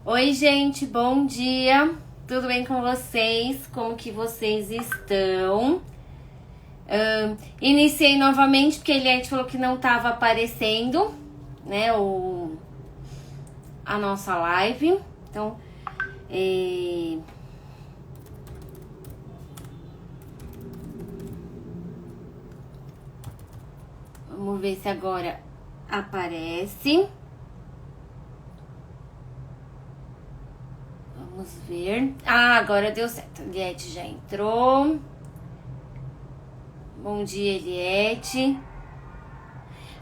Oi, gente, bom dia. Tudo bem com vocês? Como que vocês estão? Iniciei novamente porque a Eliette falou que não estava aparecendo, né, a nossa live. Então, é, vamos ver se agora aparece. Vamos ver. Ah, agora deu certo. A Eliette já entrou. Bom dia, Eliette.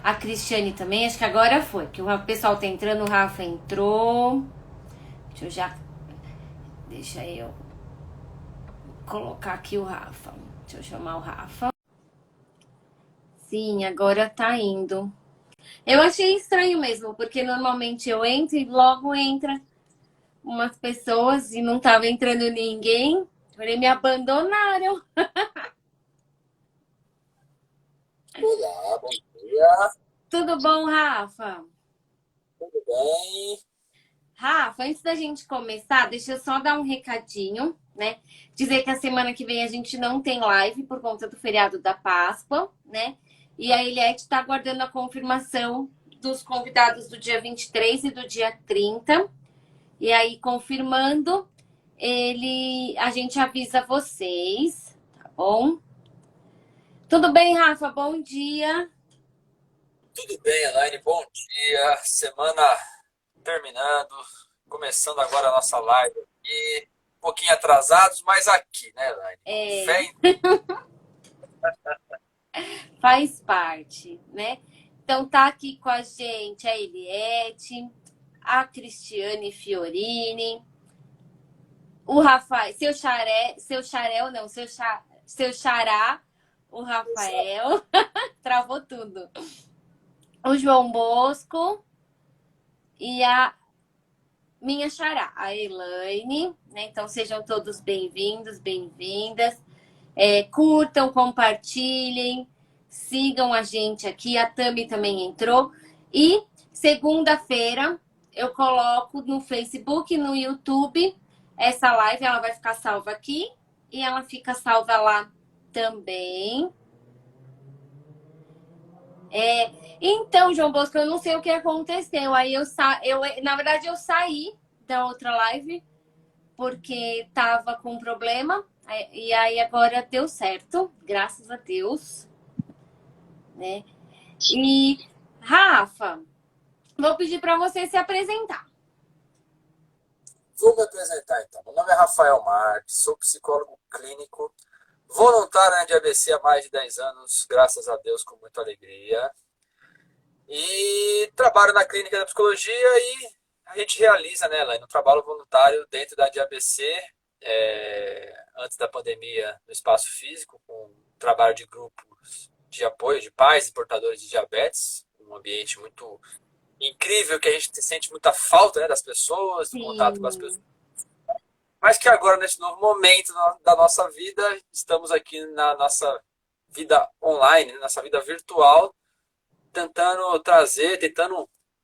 A Cristiane também, acho que agora foi, que o pessoal tá entrando, o Rafa entrou. Deixa eu colocar aqui o Rafa. Deixa eu chamar o Rafa. Sim, agora tá indo. Eu achei estranho mesmo, porque normalmente eu entro e logo entra umas pessoas e não tava entrando ninguém. Falei, me abandonaram. Olá, bom dia, Tudo bom, Rafa? tudo bem? Rafa, antes da gente começar, deixa eu só dar um recadinho, né? Dizer que a semana que vem a gente não tem live por conta do feriado da Páscoa, né? E a Eliette está aguardando a confirmação dos convidados do dia 23 e do dia 30. E aí, confirmando, a gente avisa vocês, tá bom? Tudo bem, Rafa? Bom dia. Tudo bem, Elaine, bom dia. Semana terminando, começando agora a nossa live aqui. Um pouquinho atrasados, mas aqui, né, Elaine? Com fé É, em faz parte, né? Então tá aqui com a gente a Eliette, a Cristiane Fiorini, o Rafael, seu xarel não, seu xará, o Deus. Rafael, travou tudo. O João Bosco e a minha xará, a Elaine, né? Então sejam todos bem-vindos, bem-vindas. Curtam, compartilhem, sigam a gente aqui. A Tami também entrou. E segunda-feira eu coloco no Facebook e no YouTube essa live. Ela vai ficar salva aqui e ela fica salva lá também. Então, João Bosco, eu não sei o que aconteceu. Aí na verdade, eu saí da outra live porque tava com problema. E aí agora deu certo, graças a Deus, né? E Rafa, vou pedir para você se apresentar. Vou me apresentar então. Meu nome é Rafael Marques, sou psicólogo clínico, voluntário na de ABC há mais de 10 anos, graças a Deus, com muita alegria. E trabalho na clínica da psicologia e a gente realiza, né, Elaine, um trabalho voluntário dentro da DABC, antes da pandemia, no espaço físico, com trabalho de grupos de apoio de pais e portadores de diabetes, um ambiente muito incrível que a gente sente muita falta, né, das pessoas, do contato com as pessoas, Sim. mas que agora, nesse novo momento da nossa vida, estamos aqui na nossa vida online, na nossa vida virtual, tentando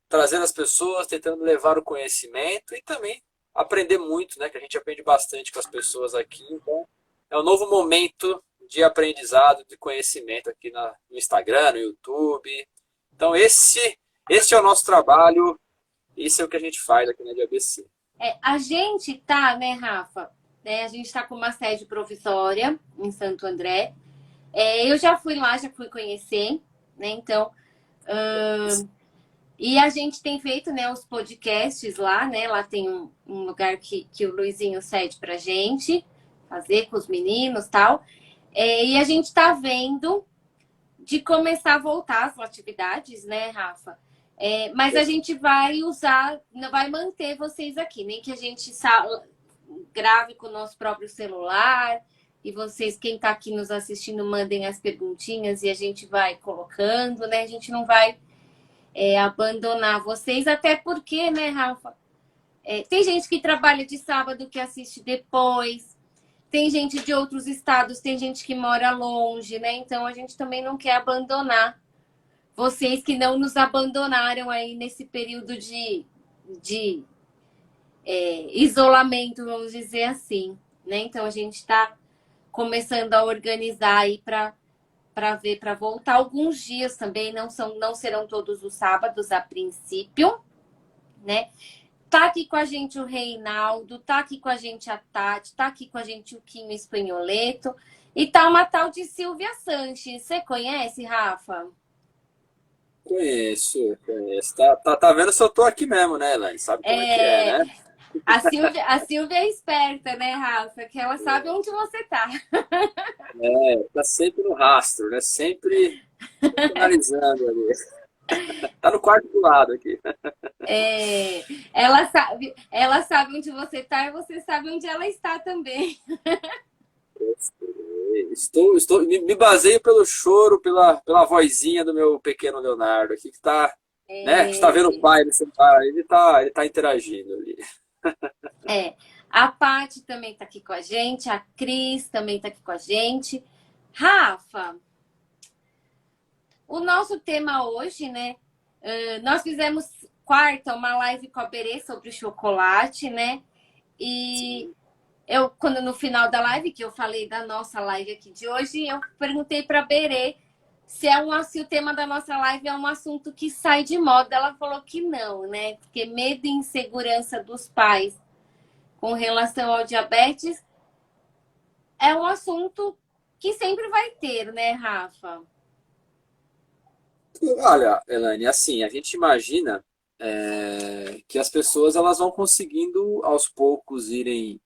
trazer as pessoas, tentando levar o conhecimento e também aprender muito, né? Que a gente aprende bastante com as pessoas aqui. Então, é um novo momento de aprendizado, de conhecimento aqui no Instagram, no YouTube. Então, esse é o nosso trabalho, isso é o que a gente faz aqui na DABC. A gente tá, né, Rafa? A gente tá com uma sede provisória em Santo André. Eu já fui lá, já fui conhecer, né? Então, e a gente tem feito, né, os podcasts lá, né? Lá tem um lugar que o Luizinho cede pra gente fazer com os meninos e tal. E a gente tá vendo de começar a voltar as atividades, né, Rafa? Mas a gente vai usar, vai manter vocês aqui, nem que a gente grave com o nosso próprio celular e vocês, quem está aqui nos assistindo, mandem as perguntinhas e a gente vai colocando, né? A gente não vai abandonar vocês, até porque, né, Rafa? Tem gente que trabalha de sábado que assiste depois, tem gente de outros estados, tem gente que mora longe, né? Então a gente também não quer abandonar vocês que não nos abandonaram aí nesse período de isolamento, vamos dizer assim, né? Então a gente está começando a organizar aí para ver, para voltar alguns dias também, não serão todos os sábados a princípio, né? Tá aqui com a gente o Reinaldo, tá aqui com a gente a Tati, tá aqui com a gente o Quinho Espanholeto e tá uma tal de Silvia Sanches. Você conhece, Rafa? Conheço, conheço. Tá vendo se eu tô aqui mesmo, né, Elaine? Sabe como é que é, É, né? a Silvia é esperta, né, Rafa? Que ela sabe onde você tá. Tá sempre no rastro, né? Sempre analisando ali. Tá no quarto do lado aqui. É, ela sabe onde você tá e você sabe onde ela está também. Me baseio pelo choro, pela vozinha do meu pequeno Leonardo aqui, que tá, né? Você tá vendo o É, pai no celular, ele tá interagindo ali. é. A Paty também tá aqui com a gente, a Cris também tá aqui com a gente. Rafa, o nosso tema hoje, né? Nós fizemos quarta uma live com a Berê sobre o chocolate, né? E quando no final da live, que eu falei da nossa live aqui de hoje, eu perguntei para a Berê se o tema da nossa live é um assunto que sai de moda. Ela falou que não, né? Porque medo e insegurança dos pais com relação ao diabetes é um assunto que sempre vai ter, né, Rafa? Olha, Elaine, assim, a gente imagina que as pessoas elas vão conseguindo aos poucos irem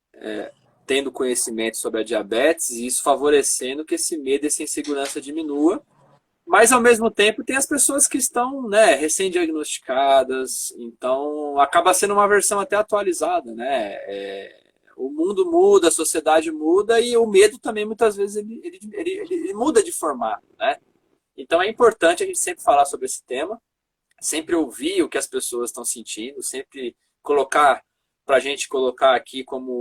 tendo conhecimento sobre a diabetes e isso favorecendo que esse medo e essa insegurança diminua. Mas, ao mesmo tempo, tem as pessoas que estão, né, recém-diagnosticadas, então acaba sendo uma versão até atualizada, né? O mundo muda, a sociedade muda e o medo também, muitas vezes, ele muda de formato, né? Então, é importante a gente sempre falar sobre esse tema, sempre ouvir o que as pessoas estão sentindo, sempre colocar para a gente colocar aqui como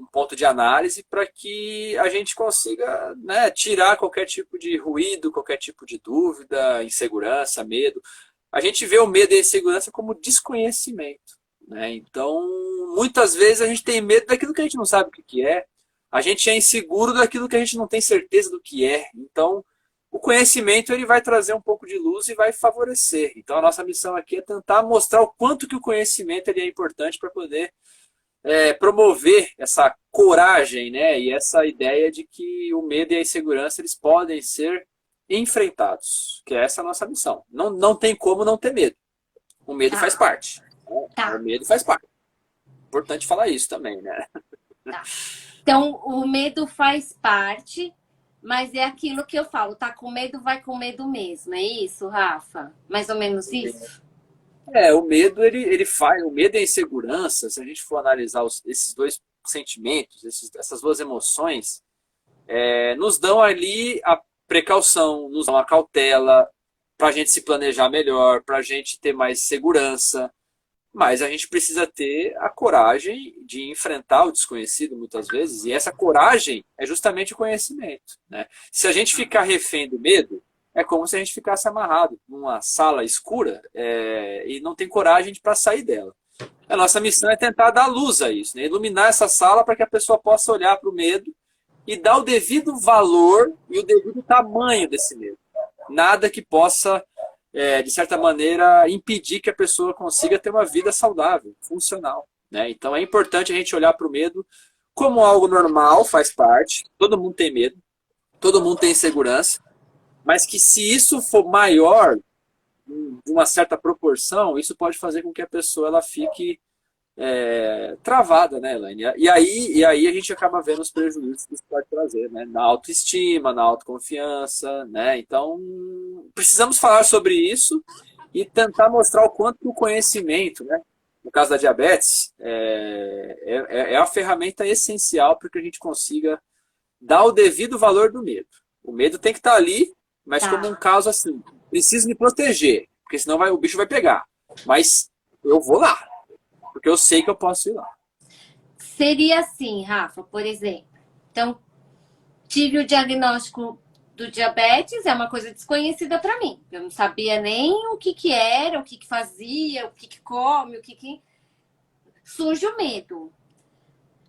um ponto de análise para que a gente consiga, né, tirar qualquer tipo de ruído, qualquer tipo de dúvida, insegurança, medo. A gente vê o medo e a insegurança como desconhecimento, né? Então, muitas vezes a gente tem medo daquilo que a gente não sabe o que é, a gente é inseguro daquilo que a gente não tem certeza do que é. Então, o conhecimento ele vai trazer um pouco de luz e vai favorecer. Então a nossa missão aqui é tentar mostrar o quanto que o conhecimento ele é importante para poder promover essa coragem, né? E essa ideia de que o medo e a insegurança eles podem ser enfrentados, que é essa a nossa missão. Não tem como não ter medo. O medo faz Tá, parte. O tá, medo faz parte. Importante falar isso também, né? tá. Então, o medo faz parte, mas é aquilo que eu falo, tá com medo, vai com medo mesmo. É isso, Rafa? Mais ou menos isso? O medo ele faz, o medo e a insegurança, se a gente for analisar esses dois sentimentos, essas duas emoções, nos dão ali a precaução, nos dão a cautela para a gente se planejar melhor, para a gente ter mais segurança. Mas a gente precisa ter a coragem de enfrentar o desconhecido muitas vezes, e essa coragem é justamente o conhecimento, né? Se a gente ficar refém do medo, é como se a gente ficasse amarrado numa sala escura e não tem coragem para sair dela. A nossa missão é tentar dar luz a isso, né? Iluminar essa sala para que a pessoa possa olhar para o medo e dar o devido valor e o devido tamanho desse medo. Nada que possa de certa maneira, impedir que a pessoa consiga ter uma vida saudável, funcional. Né? Então é importante a gente olhar para o medo como algo normal, faz parte, todo mundo tem medo, todo mundo tem insegurança, mas que se isso for maior, de uma certa proporção, isso pode fazer com que a pessoa ela fique travada, né, Elaine? E aí a gente acaba vendo os prejuízos que isso pode trazer, né? Na autoestima, na autoconfiança, né? Então, precisamos falar sobre isso e tentar mostrar o quanto o conhecimento, né? No caso da diabetes, é a ferramenta essencial para que a gente consiga dar o devido valor do medo. O medo tem que estar ali, mas como um Tá, caso assim, preciso me proteger, porque senão o bicho vai pegar. Mas eu vou lá, porque eu sei que eu posso ir lá. seria assim, Rafa, por exemplo. Então, tive o diagnóstico do diabetes, é uma coisa desconhecida para mim. Eu não sabia nem o que era, o que fazia, o que come, o que. surge o medo.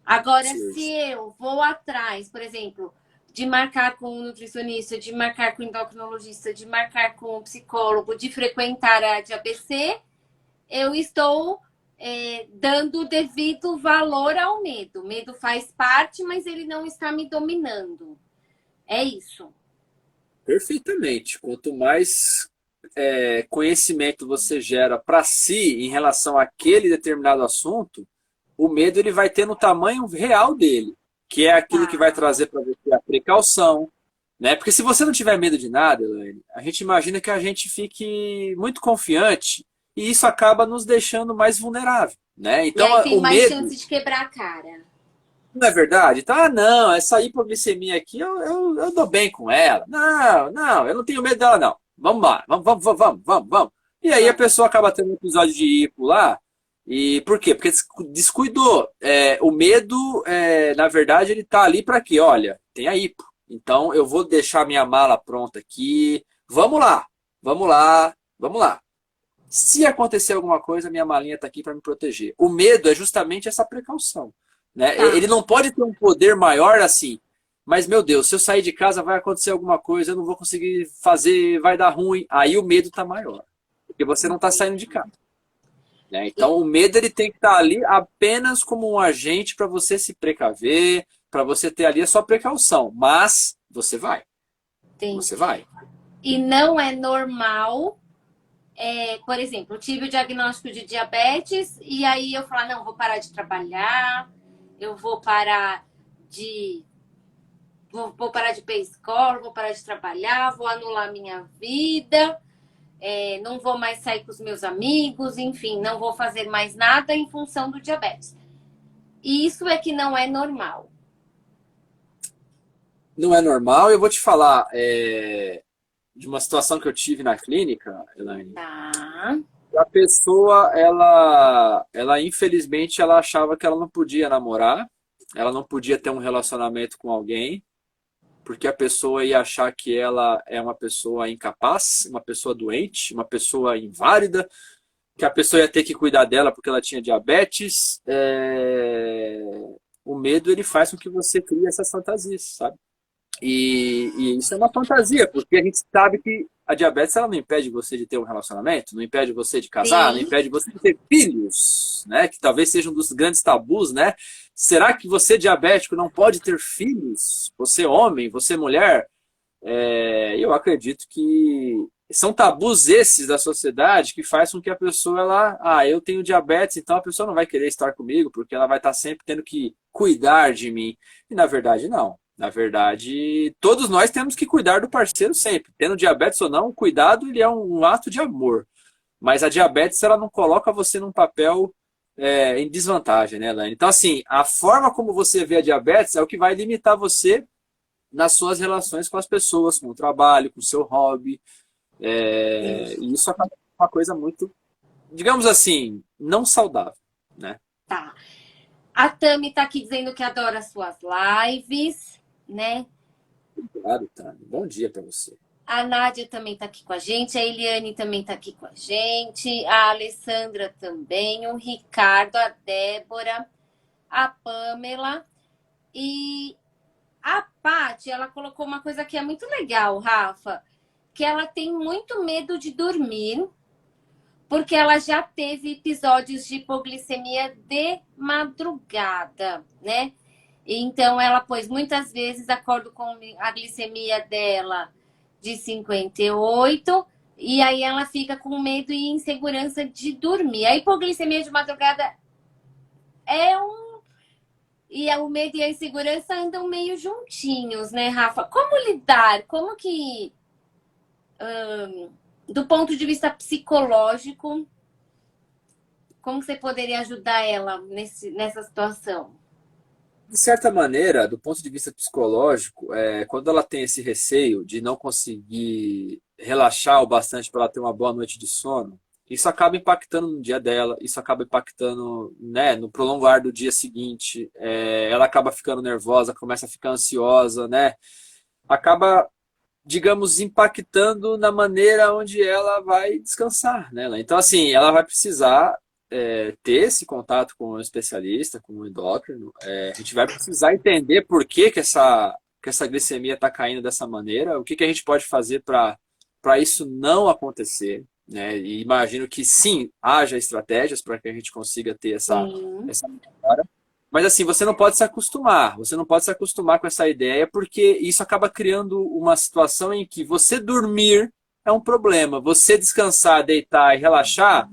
Agora, se Surge. eu vou atrás, por exemplo, de marcar com um nutricionista, de marcar com um endocrinologista, de marcar com um psicólogo, de frequentar a de ABC, eu estou dando o devido valor ao medo. O medo faz parte, mas ele não está me dominando. É isso. Perfeitamente. Quanto mais conhecimento você gera para si em relação àquele determinado assunto, o medo ele vai ter no tamanho real dele, que é aquilo que vai Tá. trazer para você a precaução, né? Porque se você não tiver medo de nada, Elaine, a gente imagina que a gente fique muito confiante e isso acaba nos deixando mais vulnerável, né? E Então aí tem o mais medo chance de quebrar a cara. não é verdade? Tá, ah, não, essa hipoglicemia aqui eu dou bem com ela. Não, não, eu não tenho medo dela, não. Vamos lá, vamos. E aí a Vamos. pessoa acaba tendo um episódio de hipo lá. E por quê? Porque descuidou. O medo, na verdade, ele tá ali para quê? Olha, tem a hipo. Então eu vou deixar minha mala pronta aqui. Vamos lá, vamos lá, vamos lá. Se acontecer alguma coisa, minha malinha está aqui para me proteger. O medo é justamente essa precaução. Né? Tá. Ele não pode ter um poder maior assim. Mas, meu Deus, se eu sair de casa vai acontecer alguma coisa, eu não vou conseguir fazer, vai dar ruim. Aí o medo está maior. Porque você não está saindo de Entendi. casa. Né? Então, o medo ele tem que estar ali apenas como um agente para você se precaver, para você ter ali a sua precaução. Mas você vai. Você Entendi. vai. E não é normal, por exemplo, eu tive o diagnóstico de diabetes e aí eu falo, não, vou parar de trabalhar, eu vou parar de. Vou parar de ir pra escola, vou parar de trabalhar, vou anular minha vida, não vou mais sair com os meus amigos, enfim, não vou fazer mais nada em função do diabetes. E isso é que não é normal. Não é normal. Eu vou te falar de uma situação que eu tive na clínica, Elaine. Tá. A pessoa, ela infelizmente, ela achava que ela não podia namorar, ela não podia ter um relacionamento com alguém, porque a pessoa ia achar que ela é uma pessoa incapaz, uma pessoa doente, uma pessoa inválida, que a pessoa ia ter que cuidar dela porque ela tinha diabetes. O medo ele faz com que você crie essas fantasias, sabe? E isso é uma fantasia, porque a gente sabe que a diabetes ela não impede você de ter um relacionamento, não impede você de casar, não Sim. impede você de ter filhos, né? Que talvez seja um dos grandes tabus, né? Será que você diabético não pode ter filhos? Você homem, você mulher? Eu acredito que são tabus esses da sociedade que faz com que a pessoa eu tenho diabetes, então a pessoa não vai querer estar comigo porque ela vai estar sempre tendo que cuidar de mim. E na verdade não. Na verdade, todos nós temos que cuidar do parceiro sempre. Tendo diabetes ou não, o cuidado ele é um ato de amor. Mas a diabetes ela não coloca você num papel em desvantagem, né, Elaine? Então, assim, a forma como você vê a diabetes é o que vai limitar você nas suas relações com as pessoas, com o trabalho, com o seu hobby. E isso acaba sendo uma coisa muito, digamos assim, não saudável, né? Tá. A Tami tá aqui dizendo que adora suas lives, né? Claro, tá. Bom dia para você. A Nádia também tá aqui com a gente, a Eliane também tá aqui com a gente, a Alessandra também, o Ricardo, a Débora, a Pamela e a Paty, ela colocou uma coisa que é muito legal, Rafa, que ela tem muito medo de dormir, porque ela já teve episódios de hipoglicemia de madrugada, né? Então ela pôs muitas vezes acordo com a glicemia dela de 58 e aí ela fica com medo e insegurança de dormir. A hipoglicemia de madrugada é um e o medo e a insegurança andam meio juntinhos, né, Rafa? Como lidar? Como que do ponto de vista psicológico, como que você poderia ajudar ela nessa situação? De certa maneira, do ponto de vista psicológico, quando ela tem esse receio de não conseguir relaxar o bastante para ela ter uma boa noite de sono, isso acaba impactando no dia dela, isso acaba impactando, né, no prolongar do dia seguinte. Ela acaba ficando nervosa, começa a ficar ansiosa, né? Acaba, digamos, impactando na maneira onde ela vai descansar, né? Então, assim, ela vai precisar ter esse contato com um especialista, com um endócrino, a gente vai precisar entender por que, que essa glicemia está caindo dessa maneira, o que, que a gente pode fazer para isso não acontecer, né? E imagino que sim, haja estratégias para que a gente consiga ter Sim. essa melhora. Mas assim, você não pode se acostumar com essa ideia, porque isso acaba criando uma situação em que você dormir é um problema, você descansar, deitar e relaxar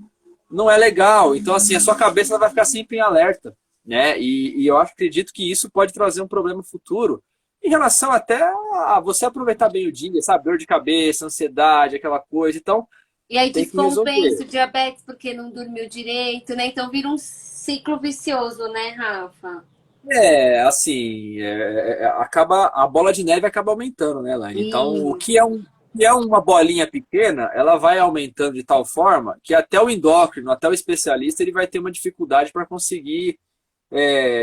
não é legal. Então, assim, a sua cabeça ela vai ficar sempre em alerta, né? E eu acredito que isso pode trazer um problema futuro em relação até a você aproveitar bem o dia, sabe? Dor de cabeça, ansiedade, aquela coisa. Então, E aí tem que descompensa resolver. o diabetes porque não dormiu direito, né? Então vira um ciclo vicioso, né, Rafa? Assim, acaba a bola de neve acaba aumentando, né, Laine? Então, Isso. que é uma bolinha pequena, ela vai aumentando de tal forma que até o endócrino, até o especialista, ele vai ter uma dificuldade para conseguir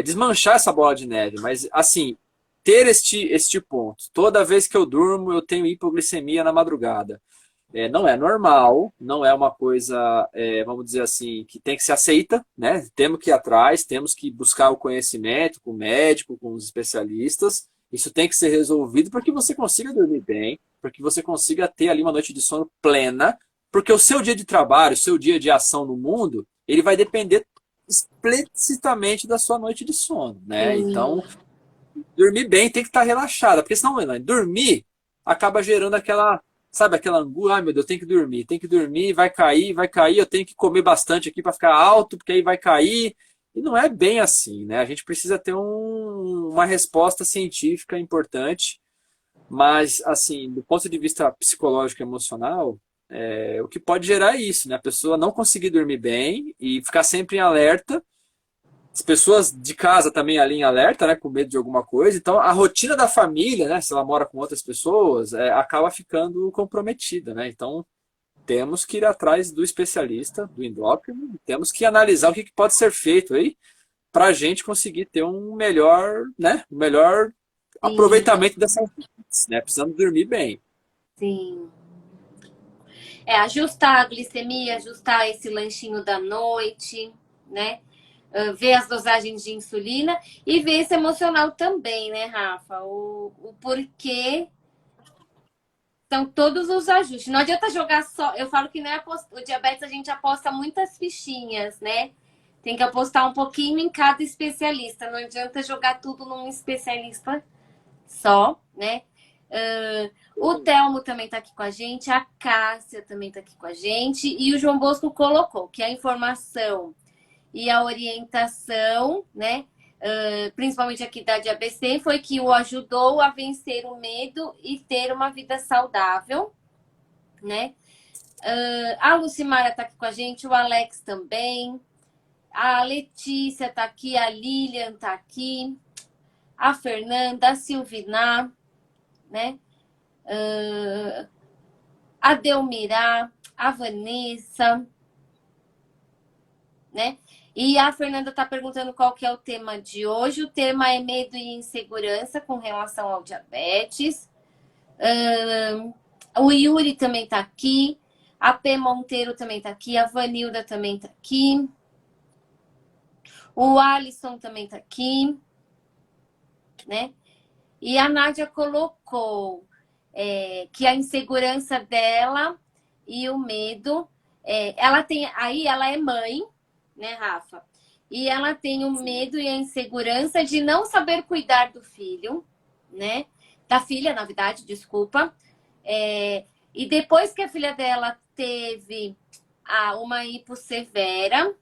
desmanchar essa bola de neve. Mas, assim, ter este ponto. Toda vez que eu durmo, eu tenho hipoglicemia na madrugada. Não é normal, não é uma coisa, vamos dizer assim, que tem que ser aceita, né? Temos que ir atrás, temos que buscar o conhecimento com o médico, com os especialistas. Isso tem que ser resolvido para que você consiga dormir bem, para que você consiga ter ali uma noite de sono plena, porque o seu dia de trabalho, o seu dia de ação no mundo, ele vai depender explicitamente da sua noite de sono, né? Sim. Então, dormir bem tem que estar relaxada, porque senão, Elaine, dormir acaba gerando aquela, sabe, aquela angústia, ai meu Deus, tem que dormir, vai cair, eu tenho que comer bastante aqui para ficar alto, porque aí vai cair. E não é bem assim, né? A gente precisa ter uma resposta científica importante, mas, assim, do ponto de vista psicológico e emocional, o que pode gerar é isso, né? A pessoa não conseguir dormir bem e ficar sempre em alerta, as pessoas de casa também ali em alerta, né, com medo de alguma coisa. Então, a rotina da família, né, se ela mora com outras pessoas, acaba ficando comprometida, né? Então, temos que ir atrás do especialista, do endócrino, temos que analisar o que pode ser feito aí para a gente conseguir ter um melhor Sim. aproveitamento dessa noite, né? Precisamos dormir bem. Sim. Ajustar a glicemia, ajustar esse lanchinho da noite, né? Ver as dosagens de insulina e ver esse emocional também, né, Rafa? O porquê são todos os ajustes. Não adianta jogar só. Eu falo que não é o diabetes, a gente aposta muitas fichinhas, né? Tem que apostar um pouquinho em cada especialista. Não adianta jogar tudo num especialista só, né? O Telmo também está aqui com a gente, a Cássia também está aqui com a gente, e o João Bosco colocou que a informação e a orientação, né? Principalmente aqui da ABC, foi que o ajudou a vencer o medo e ter uma vida saudável, né? A Lucimara está aqui com a gente, o Alex também, a Letícia está aqui, a Lilian está aqui, a Fernanda, a Silvina, né? A Delmirá, a Vanessa, né? E a Fernanda está perguntando qual que é o tema de hoje. O tema é medo e insegurança com relação ao diabetes. O Yuri também está aqui. A P. Monteiro também está aqui. A Vanilda também está aqui. O Alisson também está aqui. Né? E a Nádia colocou que a insegurança dela e o medo. Ela é mãe, né, Rafa? E ela tem o medo e a insegurança de não saber cuidar do filho, né? Da filha, na verdade, desculpa. E depois que a filha dela teve uma hipo severa,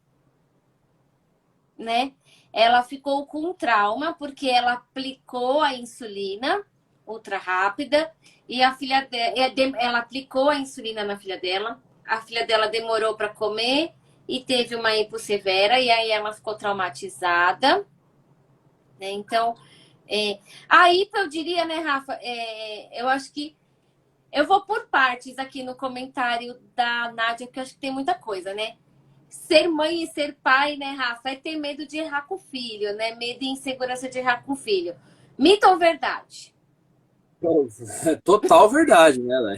né? Ela ficou com trauma porque ela aplicou a insulina ultra rápida e a filha dela, ela aplicou a insulina na filha dela. A filha dela demorou para comer e teve uma hipo severa e aí ela ficou traumatizada, né? Então, a hipo eu diria, né, Rafa? Eu acho que eu vou por partes aqui no comentário da Nádia, que eu acho que tem muita coisa, né? Ser mãe e ser pai, né, Rafa, é ter medo de errar com o filho, né? Medo e insegurança de errar com o filho. Mito ou verdade? Total verdade, né, Lai?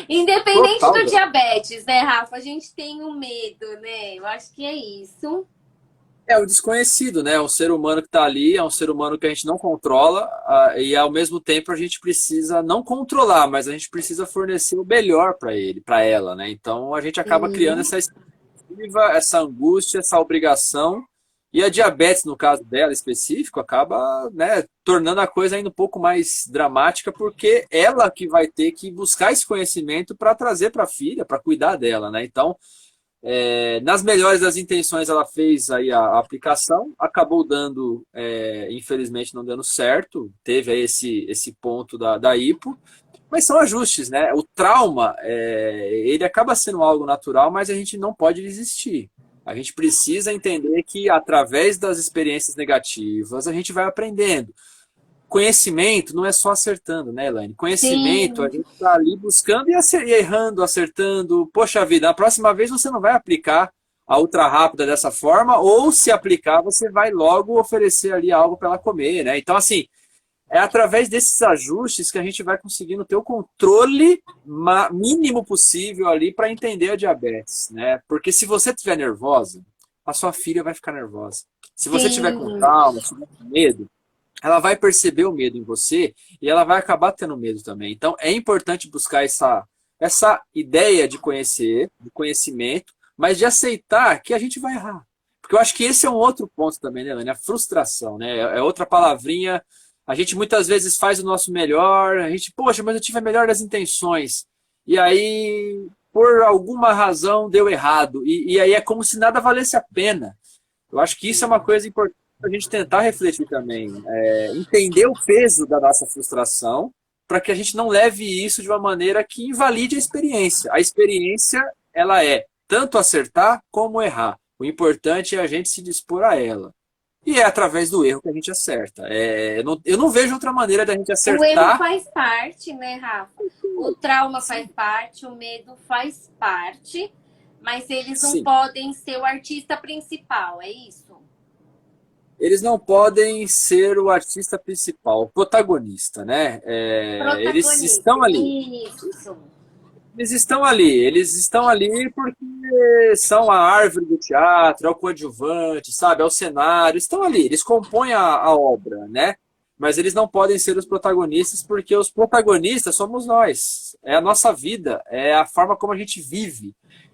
Independente Total do verdade. diabetes, né, Rafa? A gente tem o medo, né? Eu acho que é isso. É o desconhecido, né? É um ser humano que está ali, é um ser humano que a gente não controla, e ao mesmo tempo a gente precisa não controlar, mas a gente precisa fornecer o melhor para ele, para ela, né? Então a gente acaba criando Sim, essa expectativa, essa angústia, essa obrigação, e a diabetes, no caso dela específico, acaba, né, tornando a coisa ainda um pouco mais dramática, porque ela que vai ter que buscar esse conhecimento para trazer para a filha, para cuidar dela, né? Então nas melhores das intenções, ela fez aí a aplicação, acabou dando, infelizmente não dando certo, teve aí esse ponto da hipo, mas são ajustes, né? O trauma, ele acaba sendo algo natural, mas a gente não pode desistir. A gente precisa entender que através das experiências negativas a gente vai aprendendo. Conhecimento não é só acertando, né, Elaine? Conhecimento, a sim, gente está ali buscando e errando, acertando. Poxa vida, a próxima vez você não vai aplicar a ultra rápida dessa forma, ou se aplicar, você vai logo oferecer ali algo para ela comer, né? Então, assim, é através desses ajustes que a gente vai conseguindo ter o controle mínimo possível ali para entender a diabetes, né? Porque se você estiver nervosa, a sua filha vai ficar nervosa. Se você tiver com sim. calma, se tiver com medo, ela vai perceber o medo em você e ela vai acabar tendo medo também. Então é importante buscar essa ideia de conhecer, de conhecimento, mas de aceitar que a gente vai errar. Porque eu acho que esse é um outro ponto também, né, Lani? A frustração, né? É outra palavrinha. A gente muitas vezes faz o nosso melhor, a gente, poxa, mas eu tive a melhor das intenções. E aí, por alguma razão, deu errado. E aí é como se nada valesse a pena. Eu acho que isso é uma coisa importante para a gente tentar refletir também. Entender o peso da nossa frustração para que a gente não leve isso de uma maneira que invalide a experiência. A experiência, ela é tanto acertar como errar. O importante é a gente se dispor a ela. E é através do erro que a gente acerta. Eu não vejo outra maneira da gente O erro acertar. faz parte, né, Rafa? O trauma faz Sim, parte, o medo faz parte, mas eles não sim. podem ser o artista principal, é isso? Eles não podem ser o artista principal, o protagonista, né? Eles Protagonista, estão ali. isso. Eles estão ali porque são a árvore do teatro, é o coadjuvante, sabe? É o cenário, estão ali, eles compõem a obra, né? Mas eles não podem ser os protagonistas porque os protagonistas somos nós, é a nossa vida, é a forma como a gente vive.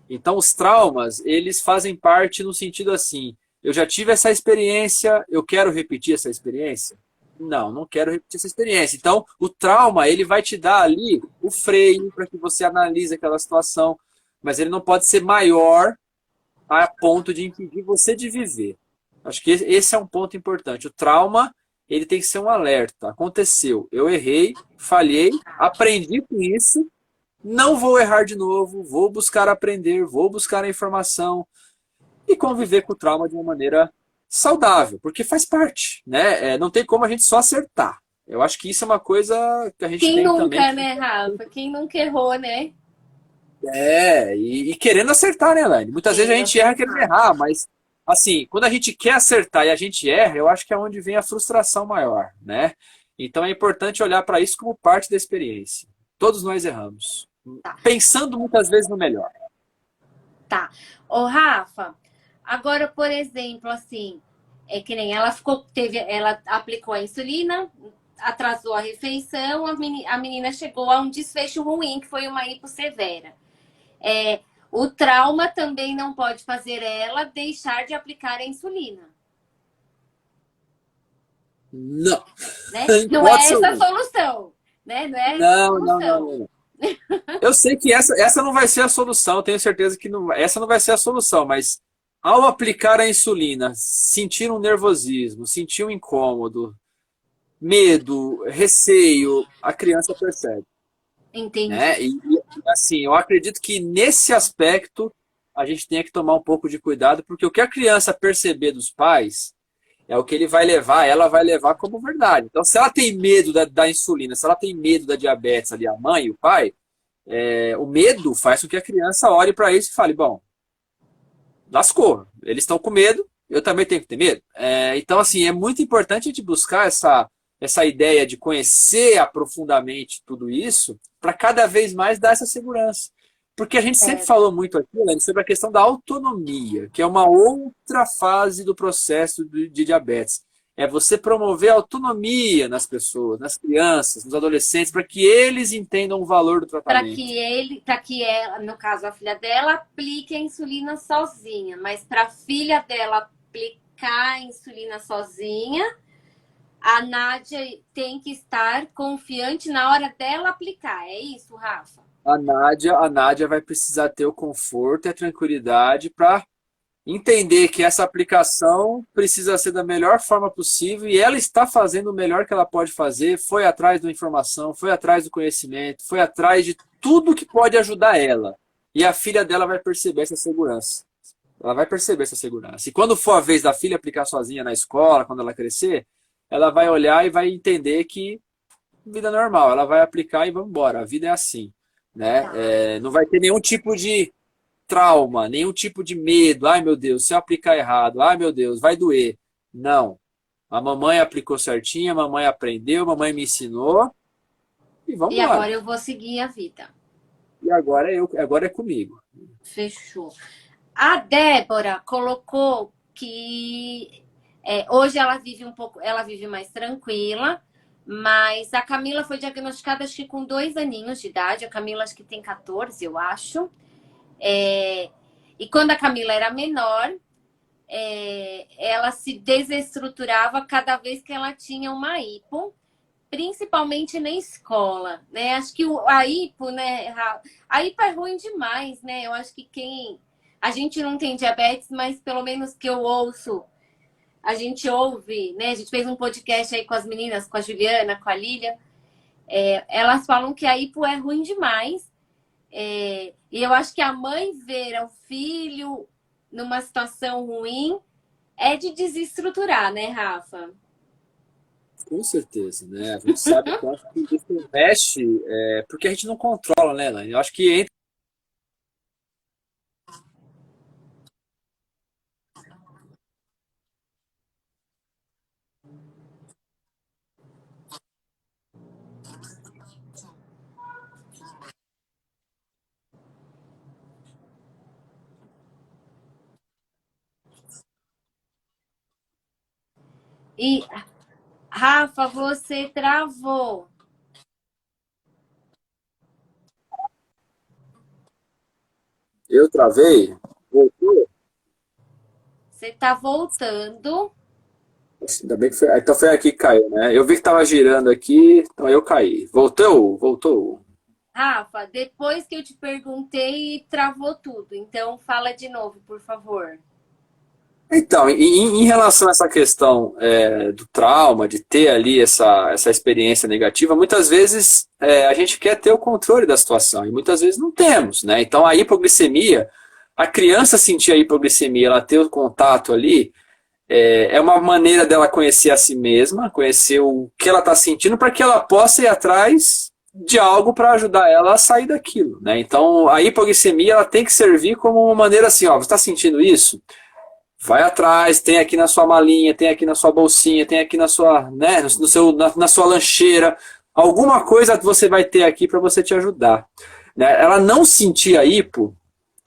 Então os traumas, eles fazem parte no sentido assim, eu já tive essa experiência, eu quero repetir essa experiência? Não, não quero repetir essa experiência. Então, o trauma, ele vai te dar ali o freio para que você analise aquela situação, mas ele não pode ser maior a ponto de impedir você de viver. Acho que esse é um ponto importante. O trauma, ele tem que ser um alerta. Aconteceu, eu errei, falhei, aprendi com isso, não vou errar de novo, vou buscar aprender, vou buscar a informação, e conviver com o trauma de uma maneira saudável, porque faz parte, né? Não tem como a gente só acertar. Eu acho que isso é uma coisa que a gente Quem tem também nunca, que. né, Rafa? Quem nunca errou, né? E querendo acertar, né, Laine? Muitas vezes a Querendo gente erra querendo acertar. errar, mas assim, quando a gente quer acertar e a gente erra, eu acho que é onde vem a frustração maior, né? Então é importante olhar para isso como parte da experiência. Todos nós erramos, pensando muitas vezes no melhor. Tá. Ô, Rafa, agora, por exemplo, assim, é que nem ela ela aplicou a insulina, atrasou a refeição, a menina chegou a um desfecho ruim, que foi uma hipo severa. O trauma também não pode fazer ela deixar de aplicar a insulina, Não, né? em Não é hipótese essa a alguma. solução, né? Não é essa a Não, não, não, solução. não. Eu sei que essa não vai ser a solução, tenho certeza que não, essa não vai ser a solução, mas ao aplicar a insulina, sentir um nervosismo, sentir um incômodo, medo, receio, a criança percebe, Entendi. né? Assim, eu acredito que nesse aspecto a gente tenha que tomar um pouco de cuidado, porque o que a criança perceber dos pais é o que ela vai levar como verdade. Então, se ela tem medo da insulina, se ela tem medo da diabetes ali, a mãe e o pai, o medo faz com que a criança olhe para isso e fale: bom, lascou, eles estão com medo, eu também tenho que ter medo. Então, assim, é muito importante a gente buscar essa ideia de conhecer profundamente tudo isso, para cada vez mais dar essa segurança. Porque a gente sempre falou muito aqui, Elaine, sobre a questão da autonomia, que é uma outra fase do processo de diabetes. É você promover a autonomia nas pessoas, nas crianças, nos adolescentes, para que eles entendam o valor do tratamento. Para que ela, no caso a filha dela, aplique a insulina sozinha, mas para a filha dela aplicar a insulina sozinha, a Nádia tem que estar confiante na hora dela aplicar. É isso, Rafa? A Nádia vai precisar ter o conforto e a tranquilidade para entender que essa aplicação precisa ser da melhor forma possível e ela está fazendo o melhor que ela pode fazer, foi atrás da informação, foi atrás do conhecimento, foi atrás de tudo que pode ajudar ela. E a filha dela vai perceber essa segurança. Ela vai perceber essa segurança. E quando for a vez da filha aplicar sozinha na escola, quando ela crescer, ela vai olhar e vai entender que vida normal, ela vai aplicar e vamos embora, a vida é assim. Né? Não vai ter nenhum tipo de trauma, nenhum tipo de medo. Ai, meu Deus, se eu aplicar errado, ai, meu Deus, vai doer. Não. A mamãe aplicou certinho, a mamãe aprendeu, a mamãe me ensinou e vamos embora. E agora eu vou seguir a vida. E agora é comigo. Fechou. A Débora colocou que hoje ela vive mais tranquila, mas a Camila foi diagnosticada acho que com 2 aninhos de idade. A Camila acho que tem 14, eu acho. E quando a Camila era menor, ela se desestruturava cada vez que ela tinha uma hipo, principalmente na escola, né? Acho que a hipo, né? A hipo é ruim demais, né? Eu acho que a gente não tem diabetes, mas pelo menos que eu ouço, a gente ouve, né? A gente fez um podcast aí com as meninas, com a Juliana, com a Lília. Elas falam que a hipo é ruim demais. E eu acho que a mãe ver o filho numa situação ruim é de desestruturar, né, Rafa? Com certeza, né? A gente sabe que isso mexe, porque a gente não controla, né, Elaine? Eu acho que entra. E, Rafa, você travou. Eu travei? Voltou? Você tá voltando. Ainda bem que foi. Então foi aqui que caiu, né? Eu vi que tava girando aqui, então eu caí. Voltou? Voltou. Rafa, depois que eu te perguntei, travou tudo. Então, fala de novo, por favor. Então, em relação a essa questão do trauma, de ter ali essa experiência negativa, muitas vezes a gente quer ter o controle da situação e muitas vezes não temos, né? Então, a hipoglicemia, a criança sentir a hipoglicemia, ela ter o contato ali, é uma maneira dela conhecer a si mesma, conhecer o que ela está sentindo, para que ela possa ir atrás de algo para ajudar ela a sair daquilo, né? Então, a hipoglicemia ela tem que servir como uma maneira assim, ó, você está sentindo isso? Vai atrás, tem aqui na sua malinha, tem aqui na sua bolsinha, tem aqui na sua, né, na sua lancheira. Alguma coisa você vai ter aqui para você te ajudar. Né? Ela não sentir a hipo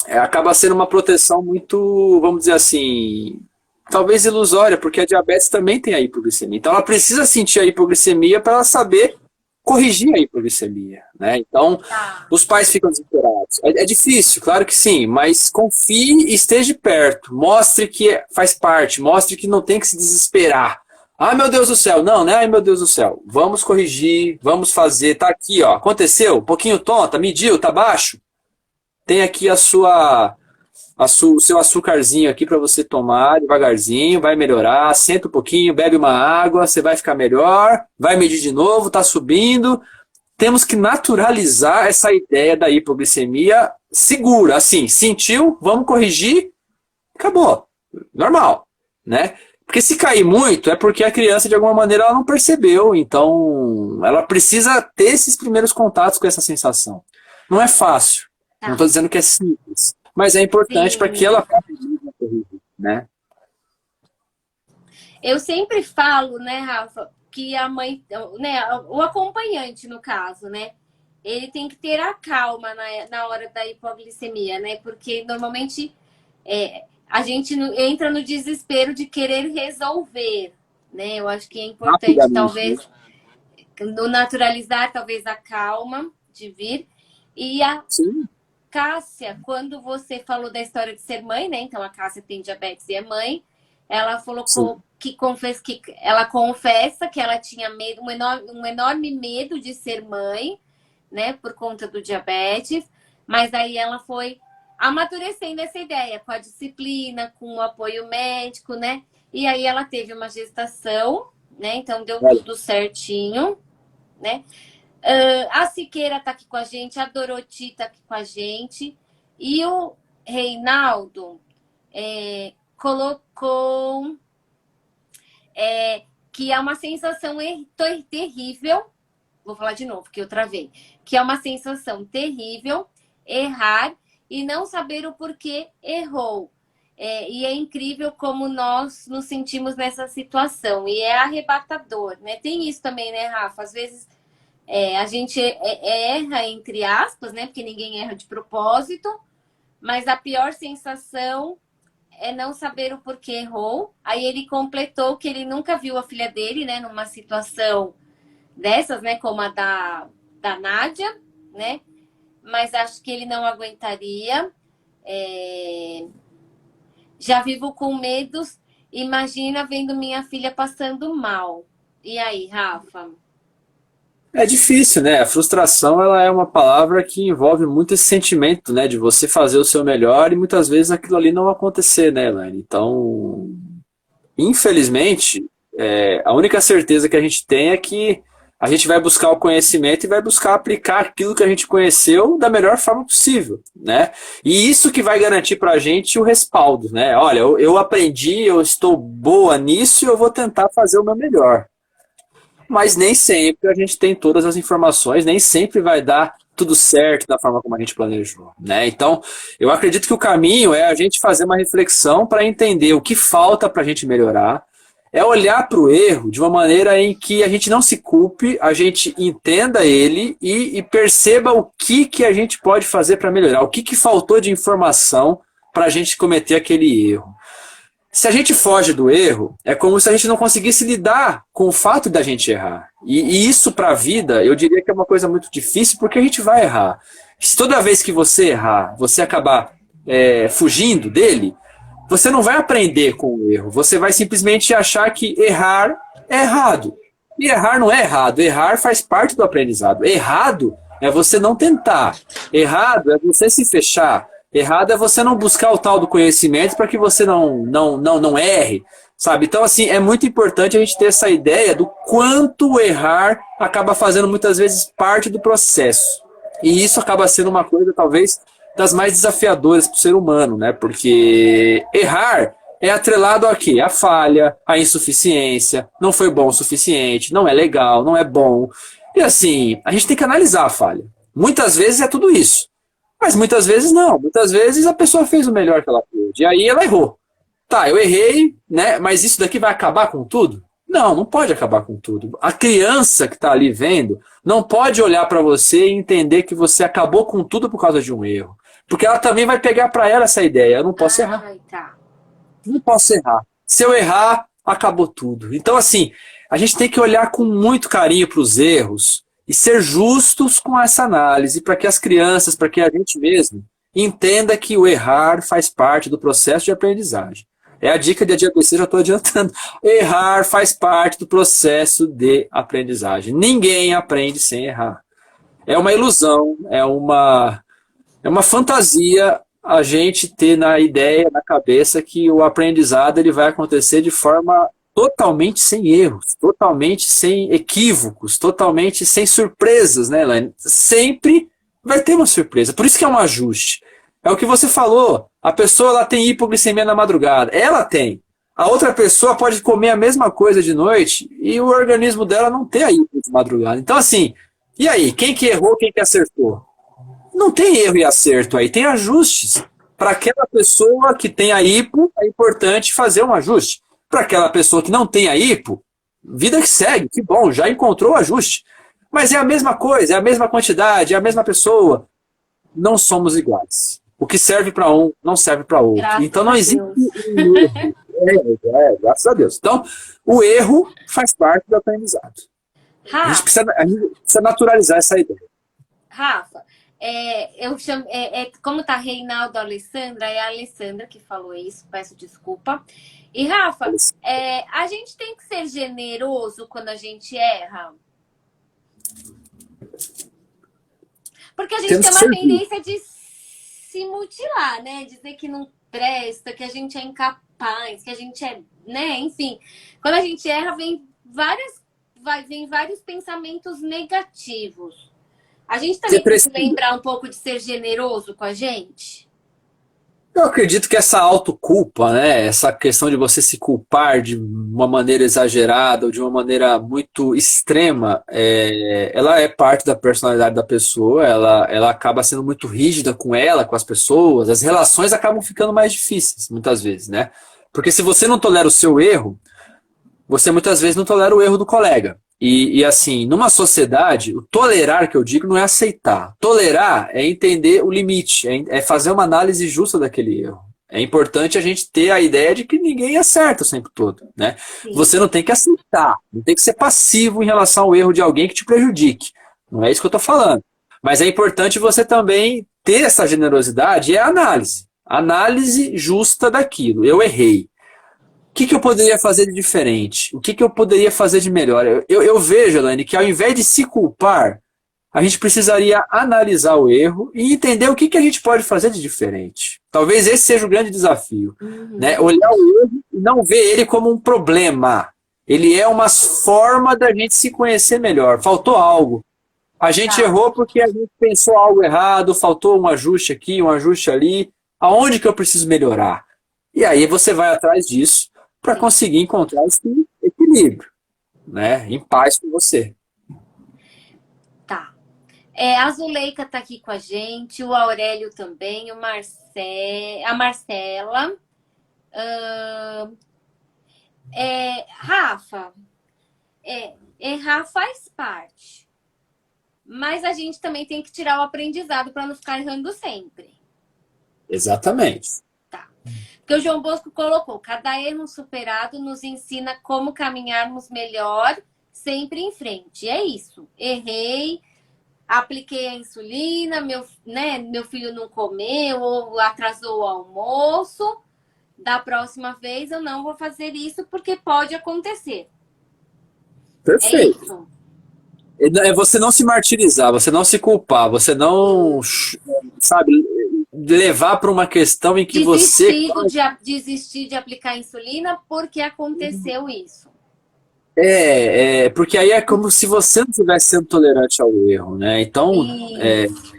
acaba sendo uma proteção muito, vamos dizer assim, talvez ilusória, porque a diabetes também tem a hipoglicemia. Então ela precisa sentir a hipoglicemia para ela saber corrigir a hipoglicemia, né? Então, os pais ficam desesperados. É difícil, claro que sim, mas confie e esteja perto. Mostre que faz parte, mostre que não tem que se desesperar. Ah, meu Deus do céu, não, né? Ai, meu Deus do céu. Vamos corrigir, vamos fazer. Tá aqui, ó. Aconteceu, um pouquinho tonta, mediu, tá baixo. Tem aqui o seu açúcarzinho aqui para você tomar devagarzinho, vai melhorar, senta um pouquinho, bebe uma água, você vai ficar melhor, vai medir de novo, está subindo. Temos que naturalizar essa ideia da hipoglicemia segura, assim, sentiu, vamos corrigir, acabou, normal, né? Porque se cair muito é porque a criança de alguma maneira ela não percebeu, então ela precisa ter esses primeiros contatos com essa sensação. Não é fácil, não estou dizendo que é simples, mas é importante para que ela possa corrigir, né? Eu sempre falo, né, Rafa, que a mãe, né, o acompanhante no caso, né, ele tem que ter a calma na hora da hipoglicemia, né, porque normalmente a gente entra no desespero de querer resolver, né, eu acho que é importante Rapidamente, né? talvez no naturalizar talvez a calma de vir. E a Sim, Cássia, quando você falou da história de ser mãe, né? Então a Cássia tem diabetes e é mãe. Ela falou sim. que ela confessa que ela tinha medo, um enorme medo de ser mãe, né? Por conta do diabetes. Mas aí ela foi amadurecendo essa ideia com a disciplina, com o apoio médico, né? E aí ela teve uma gestação, né? Então deu Olha, tudo certinho, né? A Siqueira tá aqui com a gente, a Doroti tá aqui com a gente. E o Reinaldo colocou que é uma sensação terrível. Vou falar de novo, que eu travei. Que é uma sensação terrível errar e não saber o porquê errou. E é incrível como nós nos sentimos nessa situação. E é arrebatador, né? Tem isso também, né, Rafa? Às vezes a gente erra, entre aspas, né? Porque ninguém erra de propósito, mas a pior sensação é não saber o porquê errou. Aí ele completou que ele nunca viu a filha dele, né? Numa situação dessas, né? Como a da Nádia, né? Mas acho que ele não aguentaria. Já vivo com medos. Imagina vendo minha filha passando mal. E aí, Rafa? é difícil, né? A frustração, ela é uma palavra que envolve muito esse sentimento, né? De você fazer o seu melhor e muitas vezes aquilo ali não acontecer, né, Elaine? Então, infelizmente, a única certeza que a gente tem é que a gente vai buscar o conhecimento e vai buscar aplicar aquilo que a gente conheceu da melhor forma possível, né? E isso que vai garantir para a gente o respaldo, né? Olha, eu aprendi, eu estou boa nisso e eu vou tentar fazer o meu melhor. Mas nem sempre a gente tem todas as informações, nem sempre vai dar tudo certo da forma como a gente planejou, né? Então, eu acredito que o caminho é a gente fazer uma reflexão para entender o que falta para a gente melhorar, é olhar para o erro de uma maneira em que a gente não se culpe, a gente entenda ele e perceba o que a gente pode fazer para melhorar, o que faltou de informação para a gente cometer aquele erro. Se a gente foge do erro, é como se a gente não conseguisse lidar com o fato da gente errar. E isso para a vida, eu diria que é uma coisa muito difícil, porque a gente vai errar. Se toda vez que você errar, você acabar fugindo dele, você não vai aprender com o erro. Você vai simplesmente achar que errar é errado. E errar não é errado. Errar faz parte do aprendizado. Errado é você não tentar. Errado é você se fechar. Errado é você não buscar o tal do conhecimento para que você não erre, sabe? Então, assim, é muito importante a gente ter essa ideia do quanto o errar acaba fazendo muitas vezes parte do processo. E isso acaba sendo uma coisa, talvez, das mais desafiadoras para o ser humano, né? Porque errar é atrelado a quê? A falha, a insuficiência, não foi bom o suficiente, não é legal, não é bom. E assim, a gente tem que analisar a falha. Muitas vezes é tudo isso. Mas muitas vezes não. Muitas vezes a pessoa fez o melhor que ela pôde. E aí ela errou. Tá, eu errei, né? Mas isso daqui vai acabar com tudo? Não, não pode acabar com tudo. A criança que está ali vendo não pode olhar para você e entender que você acabou com tudo por causa de um erro. Porque ela também vai pegar para ela essa ideia. Eu não posso errar. Tá. Não posso errar. Se eu errar, acabou tudo. Então, assim, a gente tem que olhar com muito carinho para os erros e ser justos com essa análise para que as crianças, para que a gente mesmo entenda que o errar faz parte do processo de aprendizagem. É a dica de ADABC, já estou adiantando. Errar faz parte do processo de aprendizagem. Ninguém aprende sem errar. É uma ilusão, é uma fantasia a gente ter na ideia, na cabeça, que o aprendizado ele vai acontecer de forma totalmente sem erros, totalmente sem equívocos, totalmente sem surpresas, né, Elaine? Sempre vai ter uma surpresa. Por isso que é um ajuste. É o que você falou. A pessoa ela tem hipoglicemia na madrugada. Ela tem. A outra pessoa pode comer a mesma coisa de noite e o organismo dela não tem a hipo de madrugada. Então, assim, e aí? Quem que errou, quem que acertou? Não tem erro e acerto aí, tem ajustes. Para aquela pessoa que tem a hipo, é importante fazer um ajuste. Para aquela pessoa que não tem a hipo, Vida que segue, que bom, já encontrou o ajuste. Mas é a mesma coisa, é a mesma quantidade, é a mesma pessoa. Não somos iguais. O que serve para um não serve para outro. Graças Então não a existe Deus. um erro. Graças a Deus. Então, o erro faz parte do aprendizado. Rafa, A gente precisa naturalizar essa ideia. Rafa, eu chamo, como tá Reinaldo Alessandra, é a Alessandra que falou isso, peço desculpa. E Rafa, a gente tem que ser generoso quando a gente erra? Porque a gente Temos tem que uma servir. tendência de se mutilar, né? Dizer que não presta, que a gente é incapaz, que a gente é, né? Enfim, quando a gente erra, vem vários pensamentos negativos. A gente também tem que Depressivo. lembrar um pouco de ser generoso com a gente. Eu acredito que essa autoculpa, né, essa questão de você se culpar de uma maneira exagerada ou de uma maneira muito extrema, ela é parte da personalidade da pessoa, ela acaba sendo muito rígida com ela, com as pessoas, as relações acabam ficando mais difíceis, muitas vezes, né? Porque se você não tolera o seu erro, você muitas vezes não tolera o erro do colega. E assim, numa sociedade, o tolerar que eu digo não é aceitar. Tolerar é entender o limite, é fazer uma análise justa daquele erro. É importante a gente ter a ideia de que ninguém acerta o tempo todo, né? Sim. Você não tem que aceitar, não tem que ser passivo em relação ao erro de alguém que te prejudique. Não é isso que eu estou falando. Mas é importante você também ter essa generosidade e a análise. Análise justa daquilo. Eu errei. O que eu poderia fazer de diferente? O que eu poderia fazer de melhor? Eu vejo, Elaine, que ao invés de se culpar, a gente precisaria analisar o erro e entender o que a gente pode fazer de diferente. Talvez esse seja o grande desafio. Né? Olhar o erro e não ver ele como um problema. Ele é uma forma da gente se conhecer melhor. Faltou algo. A gente Tá. errou porque a gente pensou algo errado, faltou um ajuste aqui, um ajuste ali. Aonde que eu preciso melhorar? E aí você vai atrás disso para Sim. conseguir encontrar esse equilíbrio, né? Em paz com você. Tá. A Zuleika tá aqui com a gente, o Aurélio também, a Marcela. Rafa, errar faz parte. Mas a gente também tem que tirar o aprendizado para não ficar errando sempre. Exatamente. Tá. Porque o João Bosco colocou: cada erro superado nos ensina como caminharmos melhor, sempre em frente. É isso. Errei, apliquei a insulina, meu filho não comeu ou atrasou o almoço. Da próxima vez eu não vou fazer isso porque pode acontecer. É Perfeito. isso. É você não se martirizar, você não se culpar, você não, sabe, levar para uma questão em que você Desistir de aplicar insulina porque aconteceu isso. porque aí é como se você não estivesse sendo tolerante ao erro, né? Então, Isso.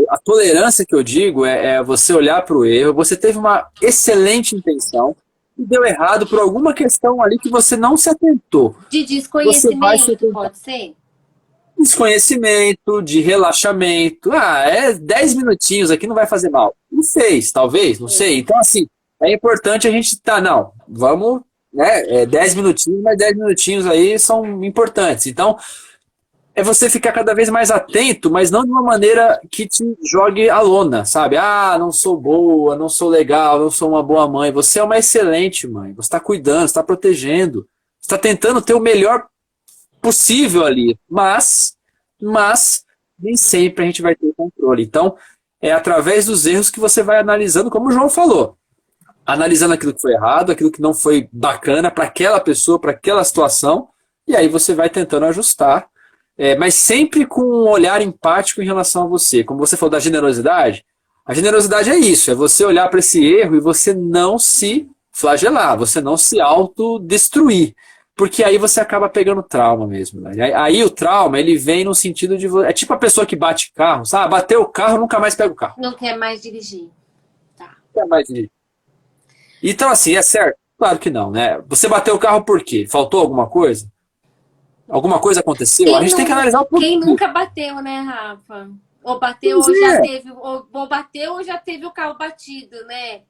a tolerância que eu digo é você olhar para o erro, você teve uma excelente intenção e deu errado por alguma questão ali que você não se atentou. De Você vai se desconhecimento, atentar. pode ser? Desconhecimento, de relaxamento. 10 minutinhos aqui não vai fazer mal. Não fez, talvez, não sei. Então, assim, é importante a gente não, vamos, né, 10 minutinhos, mas 10 minutinhos aí são importantes. Então, é você ficar cada vez mais atento, mas não de uma maneira que te jogue à lona, sabe? Não sou boa, não sou legal, não sou uma boa mãe. Você é uma excelente mãe. Você está cuidando, está protegendo, está tentando ter o melhor possível ali. Mas nem sempre a gente vai ter o controle. Então, é através dos erros que você vai analisando, como o João falou. Analisando aquilo que foi errado, aquilo que não foi bacana para aquela pessoa, para aquela situação, e aí você vai tentando ajustar. Mas sempre com um olhar empático em relação a você. Como você falou da generosidade, a generosidade é isso, é você olhar para esse erro e você não se flagelar, você não se autodestruir. Porque aí você acaba pegando trauma mesmo. Né? Aí o trauma, ele vem no sentido de... É tipo a pessoa que bate carro, sabe? Bateu o carro, nunca mais pega o carro. Não quer mais dirigir. Tá. Nunca mais dirige. Então, assim, é certo? Claro que não, né? Você bateu o carro por quê? Faltou alguma coisa? Alguma coisa aconteceu? A gente tem que analisar o porquê. Quem nunca bateu, né, Rafa? Ou bateu ou bateu ou já teve o carro batido, né?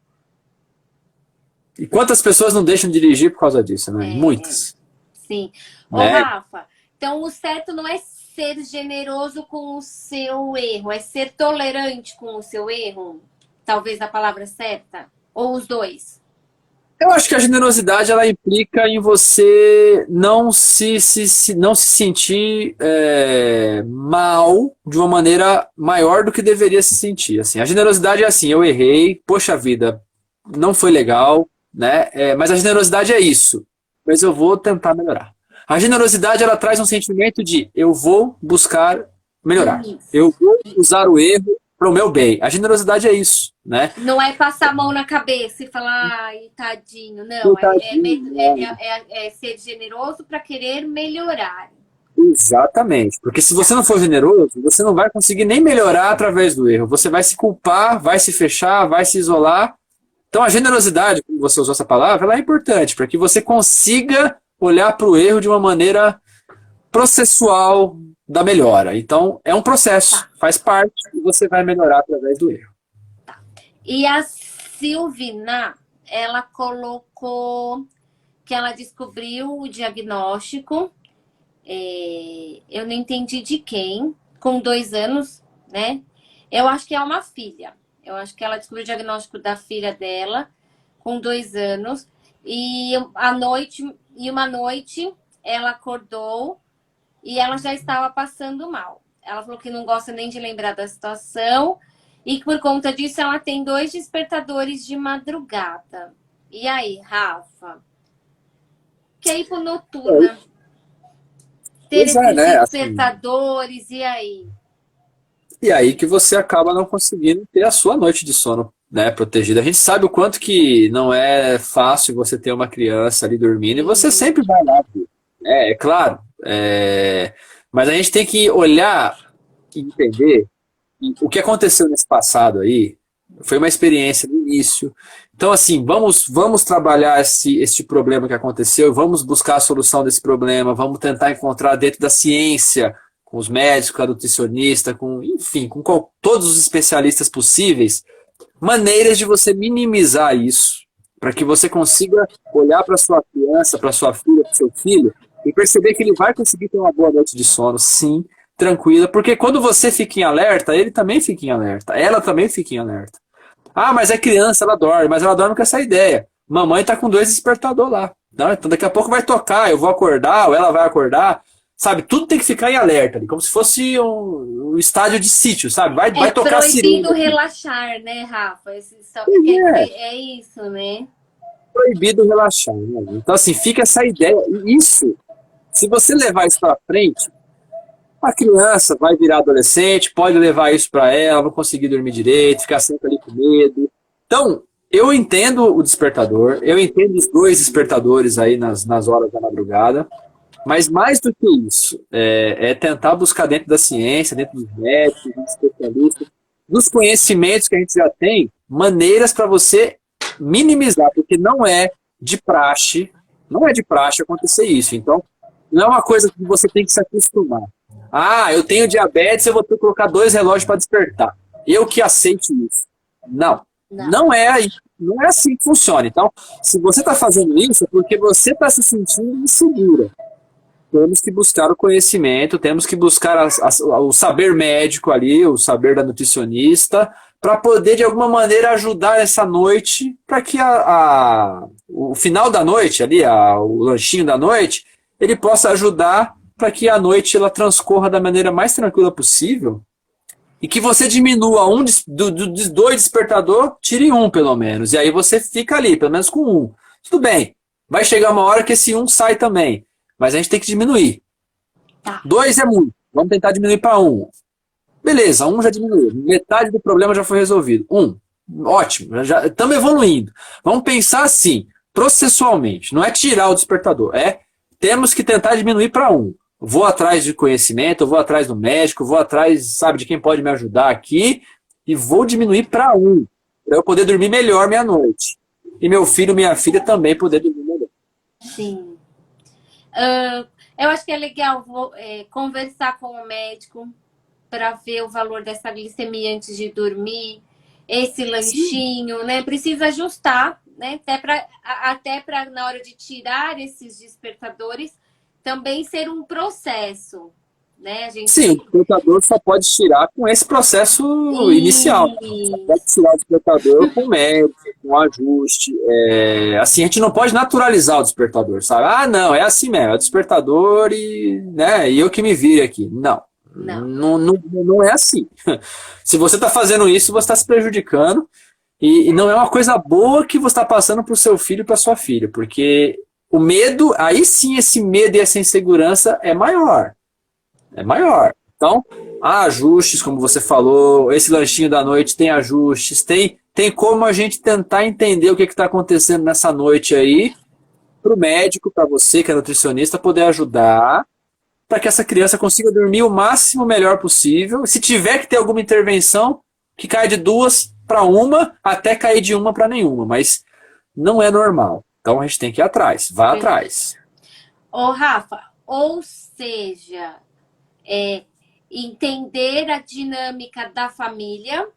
E quantas pessoas não deixam de dirigir por causa disso, né? Muitas. Sim. Ô, né? Rafa, então o certo não é ser generoso com o seu erro, é ser tolerante com o seu erro? Talvez a palavra certa? Ou os dois? Eu acho que a generosidade ela implica em você não se sentir mal de uma maneira maior do que deveria se sentir. Assim, a generosidade é assim, eu errei, poxa vida, não foi legal, né? Mas a generosidade é isso. Mas eu vou tentar melhorar. A generosidade ela traz um sentimento de eu vou buscar melhorar. Eu Isso. vou usar o erro para o meu bem. A generosidade é isso, né? Não é passar a mão na cabeça e falar, ai, tadinho. Não, Coitadinho, é ser generoso para querer melhorar. exatamente. Porque se você Tá. não for generoso, você não vai conseguir nem melhorar através do erro. Você vai se culpar, vai se fechar, vai se isolar. Então a generosidade, como você usou essa palavra, ela é importante para que você consiga olhar para o erro de uma maneira processual da melhora. Então é um processo, Tá. faz parte e você vai melhorar através do erro. E a Silvina, ela colocou que ela descobriu o diagnóstico, eu não entendi de quem, com 2 anos, né? Eu acho que é uma filha. Eu acho que ela descobriu o diagnóstico da filha dela com 2 anos. Uma noite ela acordou e ela já estava passando mal. Ela falou que não gosta nem de lembrar da situação e que por conta disso ela tem 2 despertadores de madrugada. E aí, Rafa? Que é hiponoturna. Ter Pois é, esses né? Assim, despertadores, e aí? e aí que você acaba não conseguindo ter a sua noite de sono, né, protegida. A gente sabe o quanto que não é fácil você ter uma criança ali dormindo e você Sim. sempre vai lá, viu? É claro. Mas a gente tem que olhar e entender que o que aconteceu nesse passado aí foi uma experiência no início. Então, assim, vamos trabalhar este problema que aconteceu, vamos buscar a solução desse problema, vamos tentar encontrar dentro da ciência, com os médicos, com a nutricionista, enfim, todos os especialistas possíveis, maneiras de você minimizar isso, para que você consiga olhar para sua criança, para sua filha, para seu filho e perceber que ele vai conseguir ter uma boa noite de sono, sim, tranquila, porque quando você fica em alerta, ele também fica em alerta, ela também fica em alerta. Ah, mas é criança, ela dorme, mas ela dorme com essa ideia. Mamãe tá com 2 despertador lá. Não, então daqui a pouco vai tocar, eu vou acordar, ou ela vai acordar. Sabe, tudo tem que ficar em alerta ali, como se fosse um estádio de sítio, sabe? É Vai tocar a sirene proibido aqui. relaxar, né, Rafa? Só que Pois é, é isso, né? proibido relaxar, né? Então, assim, fica essa ideia. E isso, se você levar isso para frente, a criança vai virar adolescente, pode levar isso para ela, não conseguir dormir direito, ficar sempre ali com medo. Então, eu entendo o despertador, eu entendo os 2 despertadores aí nas horas da madrugada, mas mais do que isso, é tentar buscar dentro da ciência, dentro dos médicos, dos especialistas, dos conhecimentos que a gente já tem, maneiras para você minimizar, porque não é de praxe acontecer isso. Então, não é uma coisa que você tem que se acostumar. Ah, eu tenho diabetes, eu vou ter que colocar 2 relógios para despertar. Eu que aceite isso. Não, Não. não é assim que funciona. Então, se você está fazendo isso, é porque você está se sentindo insegura. Temos que buscar o conhecimento, temos que buscar o saber médico ali, o saber da nutricionista, para poder, de alguma maneira, ajudar essa noite, para que o final da noite, ali, o lanchinho da noite, ele possa ajudar para que a noite ela transcorra da maneira mais tranquila possível e que você diminua dos 2 despertador, tire um pelo menos. E aí você fica ali, pelo menos com um. Tudo bem, vai chegar uma hora que esse um sai também. Mas a gente tem que diminuir. Tá. 2 é muito. Vamos tentar diminuir para um. Beleza, um já diminuiu. Metade do problema já foi resolvido. Ótimo, já estamos evoluindo. Vamos pensar assim, processualmente. Não é tirar o despertador. Temos que tentar diminuir para um. Vou atrás de conhecimento, vou atrás do médico, vou atrás, sabe, de quem pode me ajudar aqui e vou diminuir para um. Para eu poder dormir melhor meia-noite. E meu filho, minha filha também poder dormir melhor. Sim. Eu acho que é legal conversar com o médico para ver o valor dessa glicemia antes de dormir, esse Sim. lanchinho, né? Precisa ajustar, né? Até para na hora de tirar esses despertadores, também ser um processo, né? A gente Sim, o despertador só pode tirar com esse processo inicial. Só pode Isso. tirar o despertador com médico, com ajuste. Assim, a gente não pode naturalizar o despertador, sabe? Ah, não, é assim mesmo, é o despertador e, né, e eu que me vire aqui. Não, Não. não é assim. Se você está fazendo isso, você está se prejudicando e não é uma coisa boa que você está passando para o seu filho e para sua filha, porque o medo, aí sim esse medo e essa insegurança é maior. É maior. Então, há ajustes, como você falou, esse lanchinho da noite tem ajustes, tem como a gente tentar entender o que está acontecendo nessa noite aí, para o médico, para você que é nutricionista, poder ajudar, para que essa criança consiga dormir o máximo melhor possível. Se tiver que ter alguma intervenção, que caia de 2 para 1, até cair de 1 para nenhuma, mas não é normal. Então a gente tem que ir atrás, vá atrás. Ô, Rafa, ou seja, entender a dinâmica da família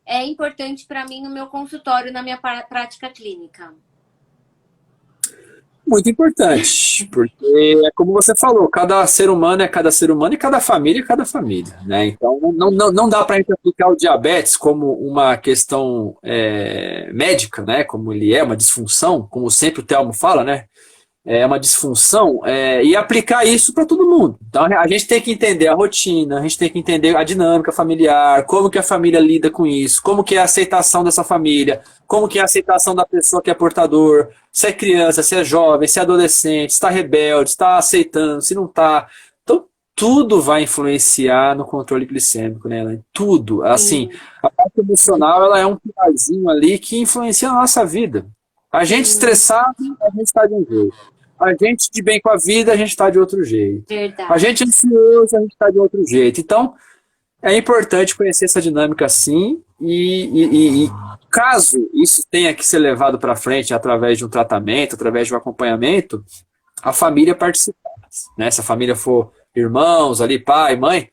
é importante para mim no meu consultório, na minha prática clínica. Muito importante, porque é como você falou, cada ser humano é cada ser humano e cada família é cada família, né? Então não dá para a gente aplicar o diabetes como uma questão médica, né? Como ele é uma disfunção, como sempre o Telmo fala, né? É uma disfunção, e aplicar isso para todo mundo. Então a gente tem que entender a rotina, a gente tem que entender a dinâmica familiar, como que a família lida com isso, como que é a aceitação dessa família, como que é a aceitação da pessoa que é portador, se é criança, se é jovem, se é adolescente, se está rebelde, se está aceitando, se não está. Então tudo vai influenciar no controle glicêmico, né, Elaine? Tudo. Assim, Sim, a parte emocional ela é um pilarzinho ali que influencia a nossa vida. A gente sim, estressado, a gente está de um jeito. A gente de bem com a vida, a gente está de outro jeito. A verdade. gente ansioso, a gente está de outro jeito. Então, é importante conhecer essa dinâmica assim e caso isso tenha que ser levado para frente através de um tratamento, através de um acompanhamento, a família participar. Né? Se a família for irmãos ali, pai, mãe,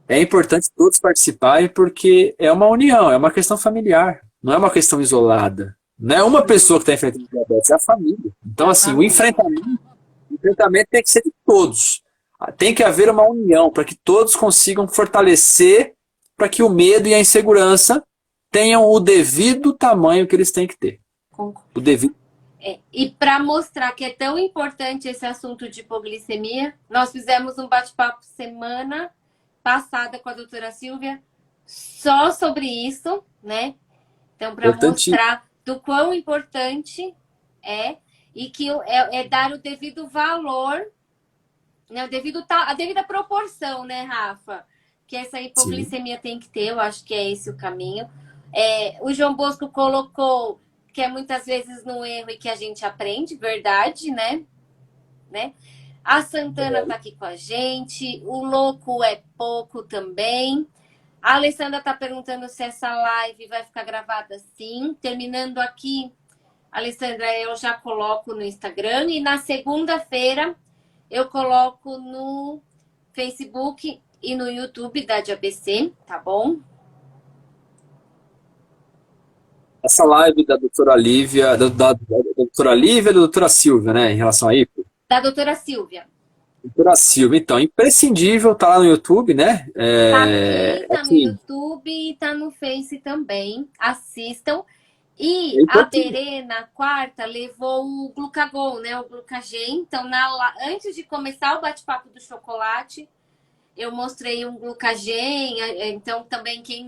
é importante todos participarem porque é uma união, é uma questão familiar, não é uma questão isolada. Não é uma pessoa que está enfrentando diabetes, é a família. Então, A assim, família. o enfrentamento tem que ser de todos. Tem que haver uma união para que todos consigam fortalecer para que o medo e a insegurança tenham o devido tamanho que eles têm que ter. O devido. E para mostrar que é tão importante esse assunto de hipoglicemia, nós fizemos um bate-papo semana passada com a doutora Silvia só sobre isso, né? Então, para Importante. mostrar do quão importante é e que é dar o devido valor, né? A devida proporção, né, Rafa? Que essa Sim. hipoglicemia tem que ter, eu acho que é esse o caminho. O João Bosco colocou que é muitas vezes no erro e que a gente aprende, verdade, né? A Santana tá aqui com a gente, o louco é pouco também. A Alessandra tá perguntando se essa live vai ficar gravada sim. Terminando aqui, Alessandra, eu já coloco no Instagram e na segunda-feira eu coloco no Facebook e no YouTube da DiaBC, tá bom? Essa live da doutora Lívia, da doutora Lívia e da doutora Silvia, né, em relação a isso. Da doutora Silvia. Doutora Silvia, então, imprescindível, tá lá no YouTube, né? Tá aqui, tá no Assim, YouTube e tá no Face também. Assistam. E é a importante. Berê, na quarta, levou o Glucagon, né? O Glucagen. Então, antes de começar o bate-papo do chocolate, eu mostrei um Glucagen. Então, também, quem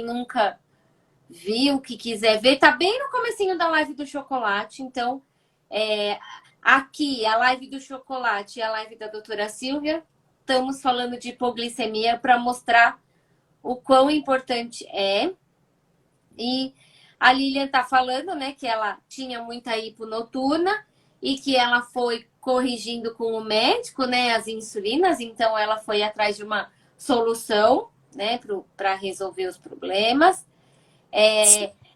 nunca viu, que quiser ver, tá bem no comecinho da live do chocolate. Então, é, aqui, a live do chocolate e a live da doutora Silvia, estamos falando de hipoglicemia para mostrar o quão importante é. E a Lilian tá falando, né, que ela tinha muita hipo noturna e que ela foi corrigindo com o médico, né, as insulinas, então ela foi atrás de uma solução, né, para resolver os problemas.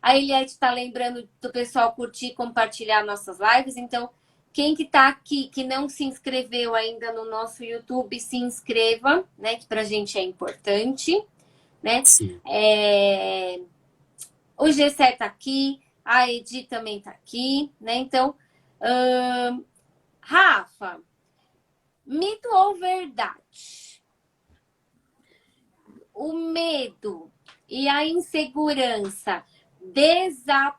A Eliette está lembrando do pessoal curtir e compartilhar nossas lives. Então, quem que está aqui, que não se inscreveu ainda no nosso YouTube, se inscreva, né? Que para a gente é importante, né? Sim. O Gessé está aqui, a Edi também está aqui, né? Então, Rafa, Mito ou verdade? O medo e a insegurança desaparece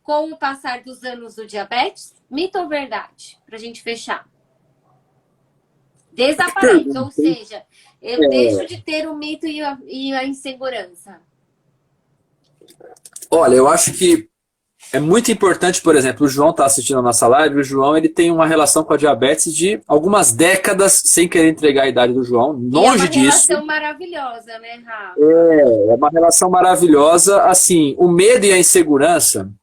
com o passar dos anos do diabetes? Mito ou verdade? Pra gente fechar. Desaparece, ou seja, eu deixo de ter o mito e a insegurança. Olha, eu acho que é muito importante, por exemplo, o João está assistindo a nossa live, o João ele tem uma relação com a diabetes de algumas décadas, sem querer entregar a idade do João, longe disso. É uma relação maravilhosa, né, Rafa? É uma relação maravilhosa. Assim, o medo e a insegurança,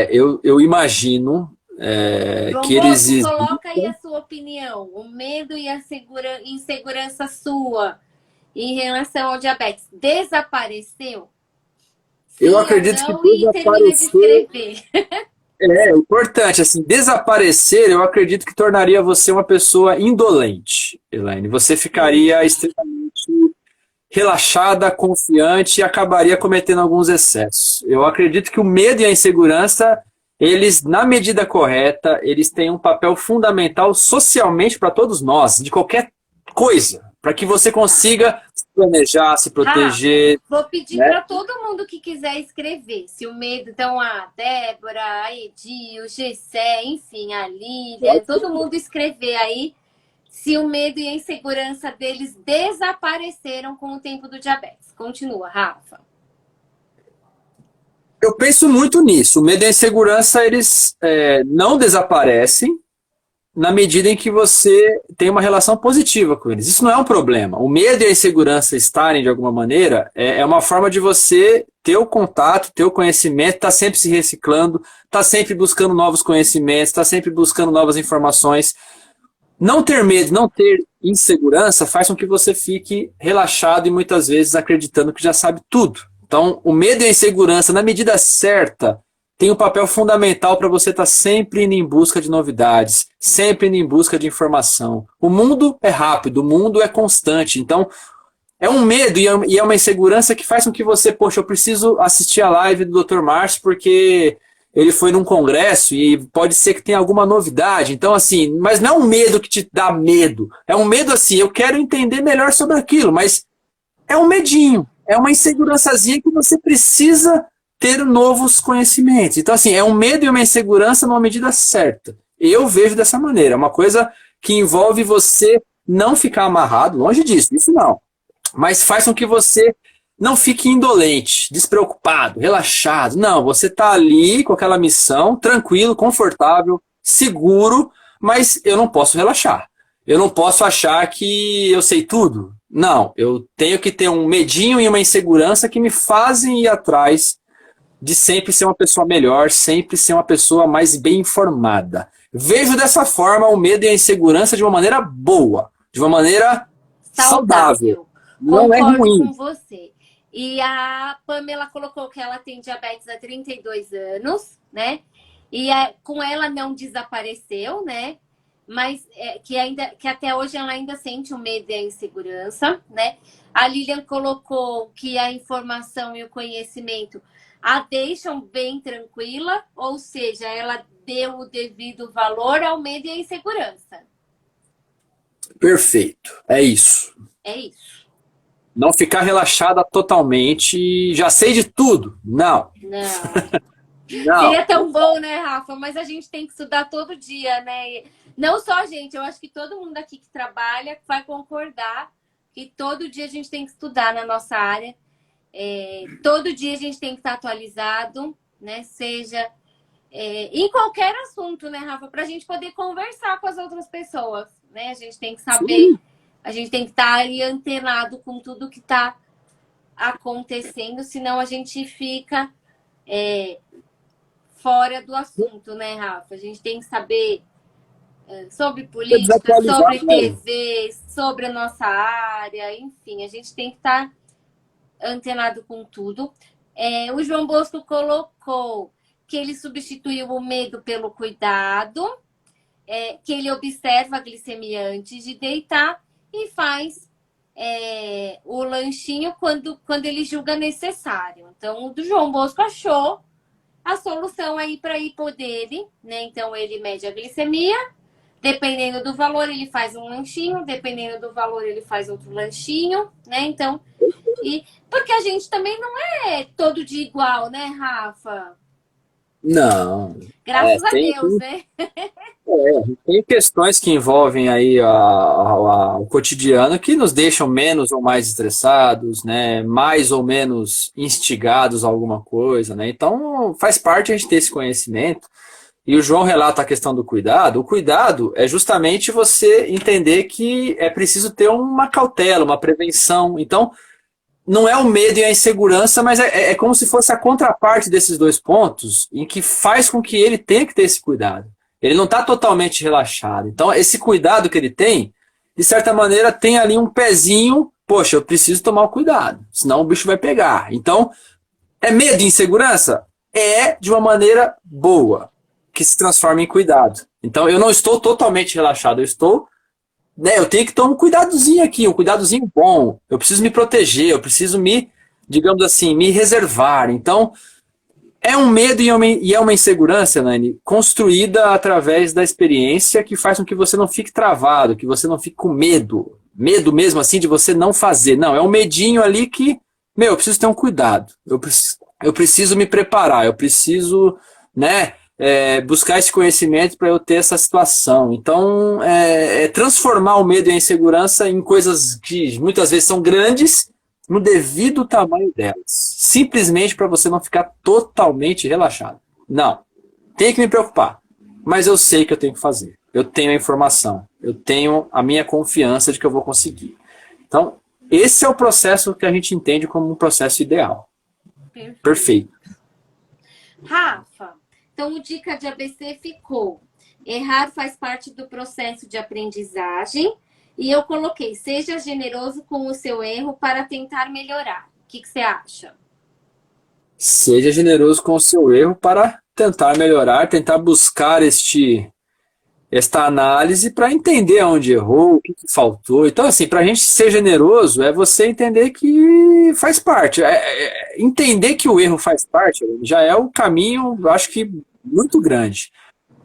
eu imagino João que Bosco, eles... coloca aí a sua opinião. O medo e a insegurança sua em relação ao diabetes desapareceu? Eu Sim acredito ou não? que E termina de escrever. é importante, assim, desaparecer, eu acredito que tornaria você uma pessoa indolente, Elaine. Você ficaria extremamente relaxada, confiante e acabaria cometendo alguns excessos. Eu acredito que o medo e a insegurança, eles, na medida correta, eles têm um papel fundamental socialmente para todos nós, de qualquer coisa, para que você consiga se planejar, se proteger. Vou pedir né? para todo mundo que quiser escrever. Se o medo, então, a Débora, a Edi, o Gessé, enfim, a Lívia, todo mundo escrever aí se o medo e a insegurança deles desapareceram com o tempo do diabetes. Continua, Rafa. Eu penso muito nisso. O medo e a insegurança, eles não desaparecem na medida em que você tem uma relação positiva com eles. Isso não é um problema. O medo e a insegurança estarem, de alguma maneira, é uma forma de você ter o contato, ter o conhecimento, estar sempre se reciclando, estar sempre buscando novos conhecimentos, estar sempre buscando novas informações. Não ter medo, não ter insegurança faz com que você fique relaxado e muitas vezes acreditando que já sabe tudo. Então, o medo e a insegurança, na medida certa, tem um papel fundamental para você estar sempre indo em busca de novidades, sempre indo em busca de informação. O mundo é rápido, o mundo é constante. Então, é um medo e é uma insegurança que faz com que você, poxa, eu preciso assistir a live do Dr. Márcio porque ele foi num congresso e pode ser que tenha alguma novidade. Então, assim, mas não é um medo que te dá medo. É um medo assim, eu quero entender melhor sobre aquilo, mas é um medinho, é uma insegurançazinha que você precisa ter novos conhecimentos. Então, assim, é um medo e uma insegurança numa medida certa. Eu vejo dessa maneira. É uma coisa que envolve você não ficar amarrado, longe disso, isso não. Mas faz com que você não fique indolente, despreocupado, relaxado. Não, você está ali com aquela missão, tranquilo, confortável, seguro, mas eu não posso relaxar. Eu não posso achar que eu sei tudo. Não, eu tenho que ter um medinho e uma insegurança que me fazem ir atrás de sempre ser uma pessoa melhor, sempre ser uma pessoa mais bem informada. Vejo dessa forma o medo e a insegurança de uma maneira boa, de uma maneira saudável. Não é Concordo ruim. com você. E a Pamela colocou que ela tem diabetes há 32 anos, né? E com ela não desapareceu, né? Mas que até hoje ela ainda sente o medo e a insegurança, né? A Lilian colocou que a informação e o conhecimento a deixam bem tranquila, ou seja, ela deu o devido valor ao medo e à insegurança. Perfeito, é isso. É isso. Não ficar relaxada totalmente, já sei de tudo. Não. Não. Seria tão bom, né, Rafa? Mas a gente tem que estudar todo dia, né? Não só a gente, eu acho que todo mundo aqui que trabalha vai concordar que todo dia a gente tem que estudar na nossa área. Todo dia a gente tem que estar atualizado, né? Seja em qualquer assunto, né, Rafa? Para a gente poder conversar com as outras pessoas, né? A gente tem que saber, a gente tem que estar ali antenado com tudo que está acontecendo, senão a gente fica fora do assunto, né, Rafa? A gente tem que saber sobre política, sobre TV, sobre a nossa área, enfim, a gente tem que estar antenado com tudo. O João Bosco colocou que ele substituiu o medo pelo cuidado, que ele observa a glicemia antes de deitar e faz o lanchinho quando ele julga necessário. Então, o do João Bosco achou a solução aí para a hipo dele, né? Então, ele mede a glicemia, Dependendo do valor, ele faz um lanchinho, dependendo do valor, ele faz outro lanchinho, né? Então, porque a gente também não é todo dia igual, né, Rafa? Não. Graças a Tem, Deus, né? tem questões que envolvem aí o cotidiano que nos deixam menos ou mais estressados, né? Mais ou menos instigados a alguma coisa, né? Então, faz parte a gente ter esse conhecimento. E o João relata a questão do cuidado. O cuidado é justamente você entender que é preciso ter uma cautela, uma prevenção. Então, não é o medo e a insegurança, mas é como se fosse a contraparte desses dois pontos, em que faz com que ele tenha que ter esse cuidado. Ele não está totalmente relaxado. Então, esse cuidado que ele tem, de certa maneira, tem ali um pezinho. Poxa, eu preciso tomar o cuidado, senão o bicho vai pegar. Então, é medo e insegurança? É de uma maneira boa, que se transforma em cuidado. Então, eu não estou totalmente relaxado, eu estou, né, eu tenho que tomar um cuidadozinho aqui, um cuidadozinho bom. Eu preciso me proteger, eu preciso me, digamos assim, me reservar. Então, é um medo e é uma insegurança, Nani, construída através da experiência que faz com que você não fique travado, que você não fique com medo. Medo mesmo assim de você não fazer. Não, é um medinho ali que, eu preciso ter um cuidado. Eu preciso me preparar, eu preciso, né, buscar esse conhecimento para eu ter essa situação. Então, transformar o medo e a insegurança em coisas que muitas vezes são grandes no devido tamanho delas. Simplesmente para você não ficar totalmente relaxado. Não. Tem que me preocupar. Mas eu sei que eu tenho que fazer. Eu tenho a informação. Eu tenho a minha confiança de que eu vou conseguir. Então, esse é o processo que a gente entende como um processo ideal. Perfeito. Rafa, então o dica de ABC ficou. Errar faz parte do processo de aprendizagem. E eu coloquei, seja generoso com o seu erro para tentar melhorar. O que você acha? Seja generoso com o seu erro para tentar melhorar, tentar buscar esta análise para entender onde errou, o que faltou. Então, assim, para a gente ser generoso é você entender que faz parte. Entender que o erro faz parte já é o caminho, eu acho que muito grande.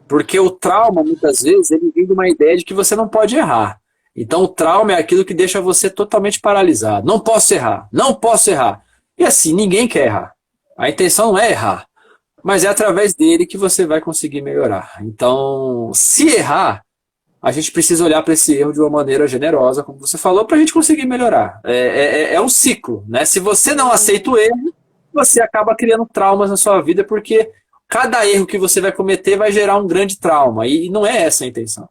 Porque o trauma, muitas vezes, ele vem de uma ideia de que você não pode errar. Então, o trauma é aquilo que deixa você totalmente paralisado. Não posso errar, não posso errar. E assim, ninguém quer errar. A intenção não é errar, mas é através dele que você vai conseguir melhorar. Então, se errar, a gente precisa olhar para esse erro de uma maneira generosa, como você falou, para a gente conseguir melhorar. É um ciclo, né? Se você não aceita o erro, você acaba criando traumas na sua vida, porque cada erro que você vai cometer vai gerar um grande trauma, e não é essa a intenção.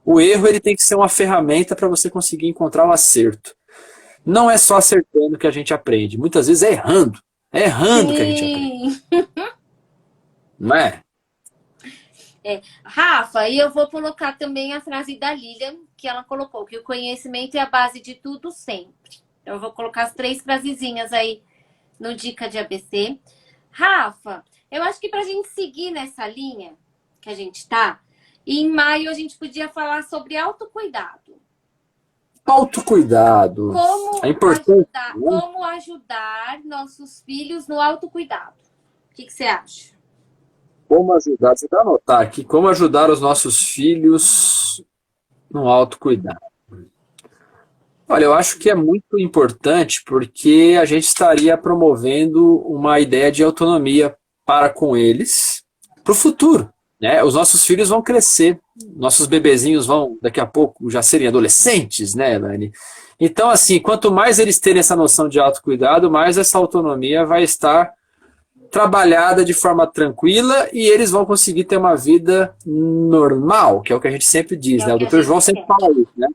O erro ele tem que ser uma ferramenta para você conseguir encontrar o acerto. Não é só acertando que a gente aprende. Muitas vezes é errando. É errando que a gente aprende. Não é? Rafa, e eu vou colocar também a frase da Lilian, que ela colocou, que o conhecimento é a base de tudo sempre. Então, eu vou colocar as 3 frasezinhas aí no Dica de ABC. Rafa, eu acho que para a gente seguir nessa linha que a gente tá, em maio a gente podia falar sobre autocuidado. Autocuidado. É importante. Como ajudar nossos filhos no autocuidado. O que você acha? Como ajudar? Você vai anotar aqui. Como ajudar os nossos filhos no autocuidado. Olha, eu acho que é muito importante porque a gente estaria promovendo uma ideia de autonomia para com eles para o futuro. Né? Os nossos filhos vão crescer, nossos bebezinhos vão daqui a pouco já serem adolescentes, né, Elaine? Então, assim, quanto mais eles terem essa noção de autocuidado, mais essa autonomia vai estar trabalhada de forma tranquila e eles vão conseguir ter uma vida normal, que é o que a gente sempre diz, né? O Dr. João sempre fala isso, né?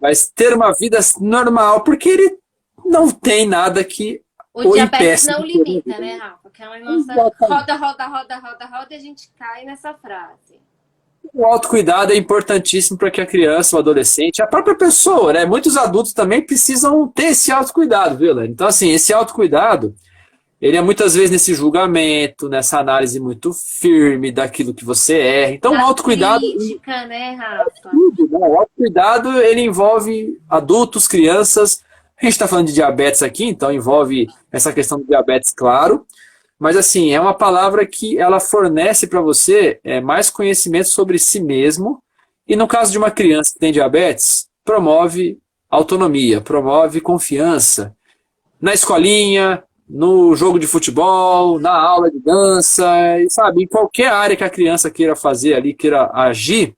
Mas ter uma vida normal, porque ele não tem nada que o diabetes não limita, né, Rafa? Aquela nossa roda, roda, roda, roda, roda, e a gente cai nessa frase. O autocuidado é importantíssimo para que a criança, o adolescente, a própria pessoa, né? Muitos adultos também precisam ter esse autocuidado, viu, Lani? Então, assim, esse autocuidado, ele é muitas vezes nesse julgamento, nessa análise muito firme daquilo que você é. Então, o autocuidado... crítica, né, Rafa? Tudo, né? O autocuidado, ele envolve adultos, crianças. A gente está falando de diabetes aqui, então envolve essa questão do diabetes, claro. Mas, assim, é uma palavra que ela fornece para você mais conhecimento sobre si mesmo E no caso de uma criança que tem diabetes, promove autonomia, promove confiança na escolinha, no jogo de futebol, na aula de dança, e, sabe, em qualquer área que a criança queira fazer ali, queira agir,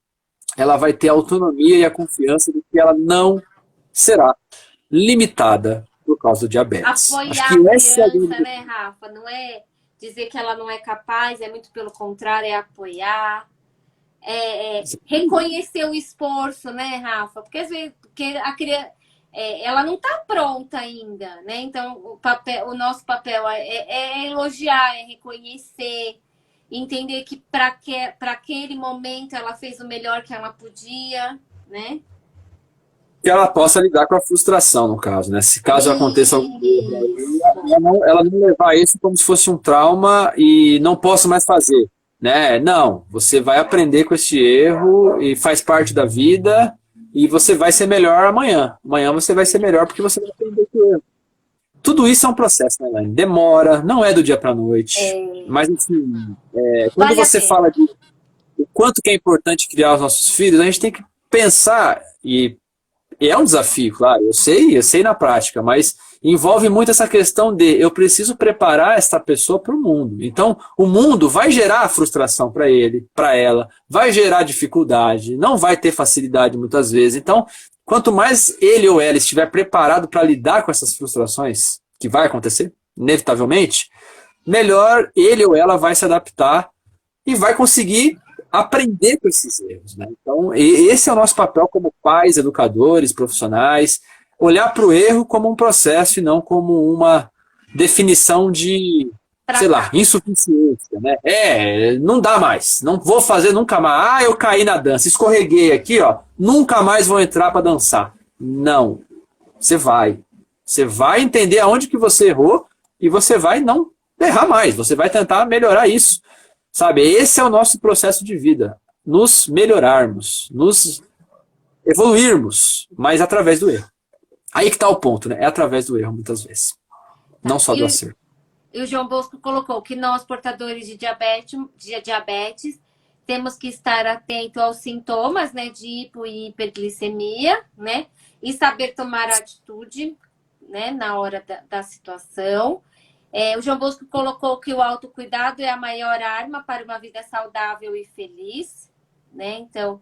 ela vai ter a autonomia e a confiança de que ela não será limitada por causa do diabetes. Acho Apoiar que a essa é a criança, grande... né, Rafa? Não é dizer que ela não é capaz, é muito pelo contrário, é apoiar, reconhecer o esforço, né, Rafa? Porque às vezes porque a criança, ela não está pronta ainda, né? Então o nosso papel é elogiar, é reconhecer, entender que para aquele momento ela fez o melhor que ela podia, né? Que ela possa lidar com a frustração, no caso, né? Se caso aconteça algum erro, Isso. ela não levar isso como se fosse um trauma e não posso mais fazer, né? Não, você vai aprender com esse erro e faz parte da vida e você vai ser melhor amanhã. Amanhã você vai ser melhor porque você vai aprender com o erro. Tudo isso é um processo, né, Elaine? Demora, não é do dia para a noite, mas assim, quando Vale a você pena. fala de o quanto que é importante criar os nossos filhos, a gente tem que pensar e é um desafio, claro, eu sei na prática, mas envolve muito essa questão de eu preciso preparar esta pessoa para o mundo. Então, o mundo vai gerar frustração para ele, para ela, vai gerar dificuldade, não vai ter facilidade muitas vezes. Então, quanto mais ele ou ela estiver preparado para lidar com essas frustrações, que vai acontecer, inevitavelmente, melhor ele ou ela vai se adaptar e vai conseguir aprender com esses erros, né? Então, esse é o nosso papel como pais, educadores, profissionais, olhar para o erro como um processo e não como uma definição de, sei lá, insuficiência, né? Não dá mais, não vou fazer nunca mais. Ah, eu caí na dança, escorreguei aqui, ó, nunca mais vou entrar para dançar. Não, você vai entender aonde que você errou e você vai não errar mais, você vai tentar melhorar isso. Sabe, esse é o nosso processo de vida. Nos melhorarmos, nos evoluirmos, mas através do erro. Aí que está o ponto, né? É através do erro, muitas vezes. Não só do acerto. E o João Bosco colocou que nós, portadores de diabetes, temos que estar atento aos sintomas, né, de hipo e hiperglicemia, né? E saber tomar atitude, né, na hora da situação. O João Bosco colocou que o autocuidado é a maior arma para uma vida saudável e feliz, né? Então,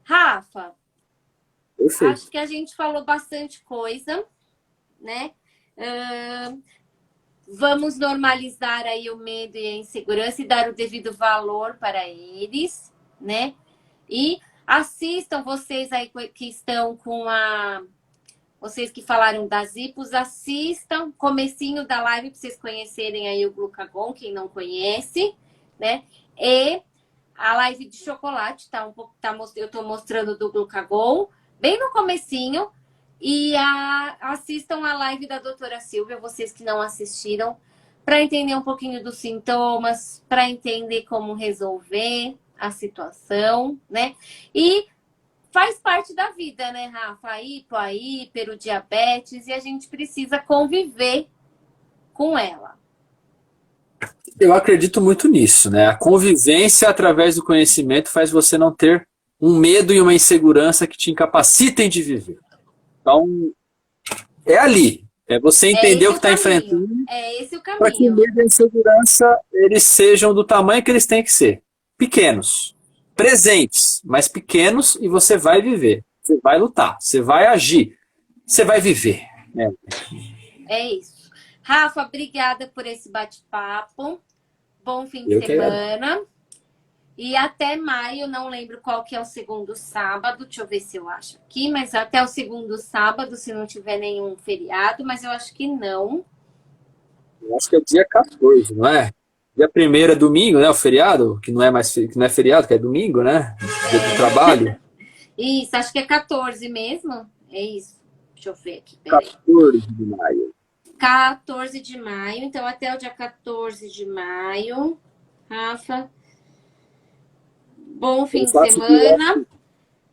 Rafa, Perfeito. acho que a gente falou bastante coisa, né? Vamos normalizar aí o medo e a insegurança e dar o devido valor para eles, né? E assistam vocês aí que estão com vocês que falaram das hipos, assistam comecinho da live para vocês conhecerem aí o glucagon, quem não conhece, né? E a live de chocolate, eu estou mostrando do glucagon, bem no comecinho. E assistam a live da doutora Silvia, vocês que não assistiram, para entender um pouquinho dos sintomas, para entender como resolver a situação, né? E faz parte da vida, né, Rafa? A hipo, a hiper, o diabetes, e a gente precisa conviver com ela. Eu acredito muito nisso, né? A convivência através do conhecimento faz você não ter um medo e uma insegurança que te incapacitem de viver. Então, é ali. É você entender o que está enfrentando. É esse o caminho. Para que o medo e a insegurança eles sejam do tamanho que eles têm que ser. Pequenos. Presentes, mas pequenos, e você vai viver. Você vai lutar, você vai agir, você vai viver. É isso. Rafa, obrigada por esse bate-papo. Bom fim de Eu que semana. E até maio, não lembro qual que é o segundo sábado, deixa eu ver se eu acho aqui, mas até o segundo sábado, se não tiver nenhum feriado, mas eu acho que não. Eu acho que é o dia 14, não é? Dia 1º é domingo, né? O feriado, que não é feriado, que é domingo, né? Dia do trabalho. Isso, acho que é 14 mesmo. É isso. Deixa eu ver aqui, peraí. 14 de maio. 14 de maio, então até o dia 14 de maio. Rafa, bom fim de semana.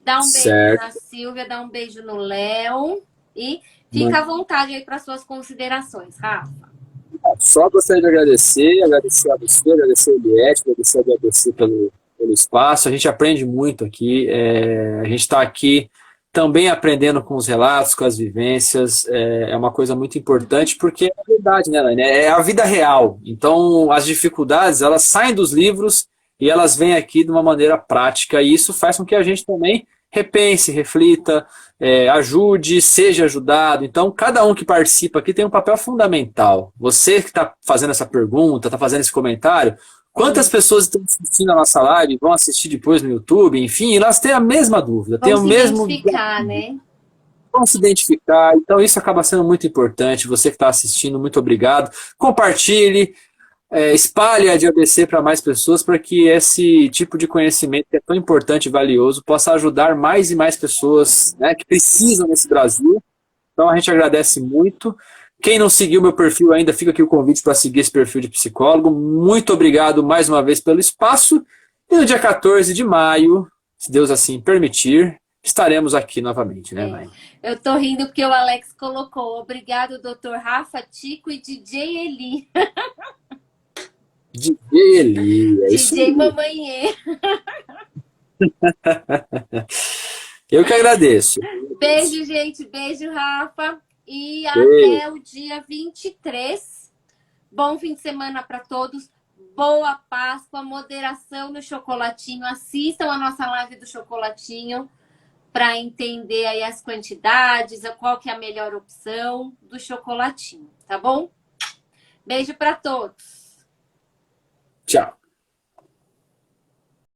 Dá um beijo na Silvia, dá um beijo no Léo. E fica à vontade aí para suas considerações, Rafa. Só gostaria de agradecer a você, agradecer a Eliette, agradecer a BBC pelo espaço. A gente aprende muito aqui. A gente está aqui também aprendendo com os relatos, com as vivências. É uma coisa muito importante, porque é a verdade, né, Elaine? É a vida real. Então, as dificuldades, elas saem dos livros e elas vêm aqui de uma maneira prática. E isso faz com que a gente também repense, reflita, ajude, seja ajudado. Então, cada um que participa aqui tem um papel fundamental. Você que está fazendo essa pergunta, está fazendo esse comentário, quantas pessoas estão assistindo a nossa live, vão assistir depois no YouTube, enfim, e elas têm a mesma dúvida, têm Vamos o se mesmo. identificar, né? Vão se identificar, então isso acaba sendo muito importante. Você que está assistindo, muito obrigado. Compartilhe, espalhe a DABC para mais pessoas, para que esse tipo de conhecimento que é tão importante e valioso possa ajudar mais e mais pessoas, né, que precisam nesse Brasil. Então a gente agradece muito. Quem não seguiu meu perfil ainda, fica aqui o convite para seguir esse perfil de psicólogo. Muito obrigado mais uma vez pelo espaço. E no dia 14 de maio, se Deus assim permitir, estaremos aqui novamente, né, mãe? Eu tô rindo porque o Alex colocou. Obrigado, Dr. Rafa, Tico e DJ Eli. DJ Eli, é isso DJ aí. Mamanhê. Eu que agradeço. Beijo, gente. Beijo, Rafa. E Beijo. até o dia 23. Bom fim de semana para todos. Boa Páscoa, moderação no chocolatinho. Assistam a nossa live do chocolatinho para entender aí as quantidades, qual que é a melhor opção do chocolatinho, tá bom? Beijo para todos. Tchau.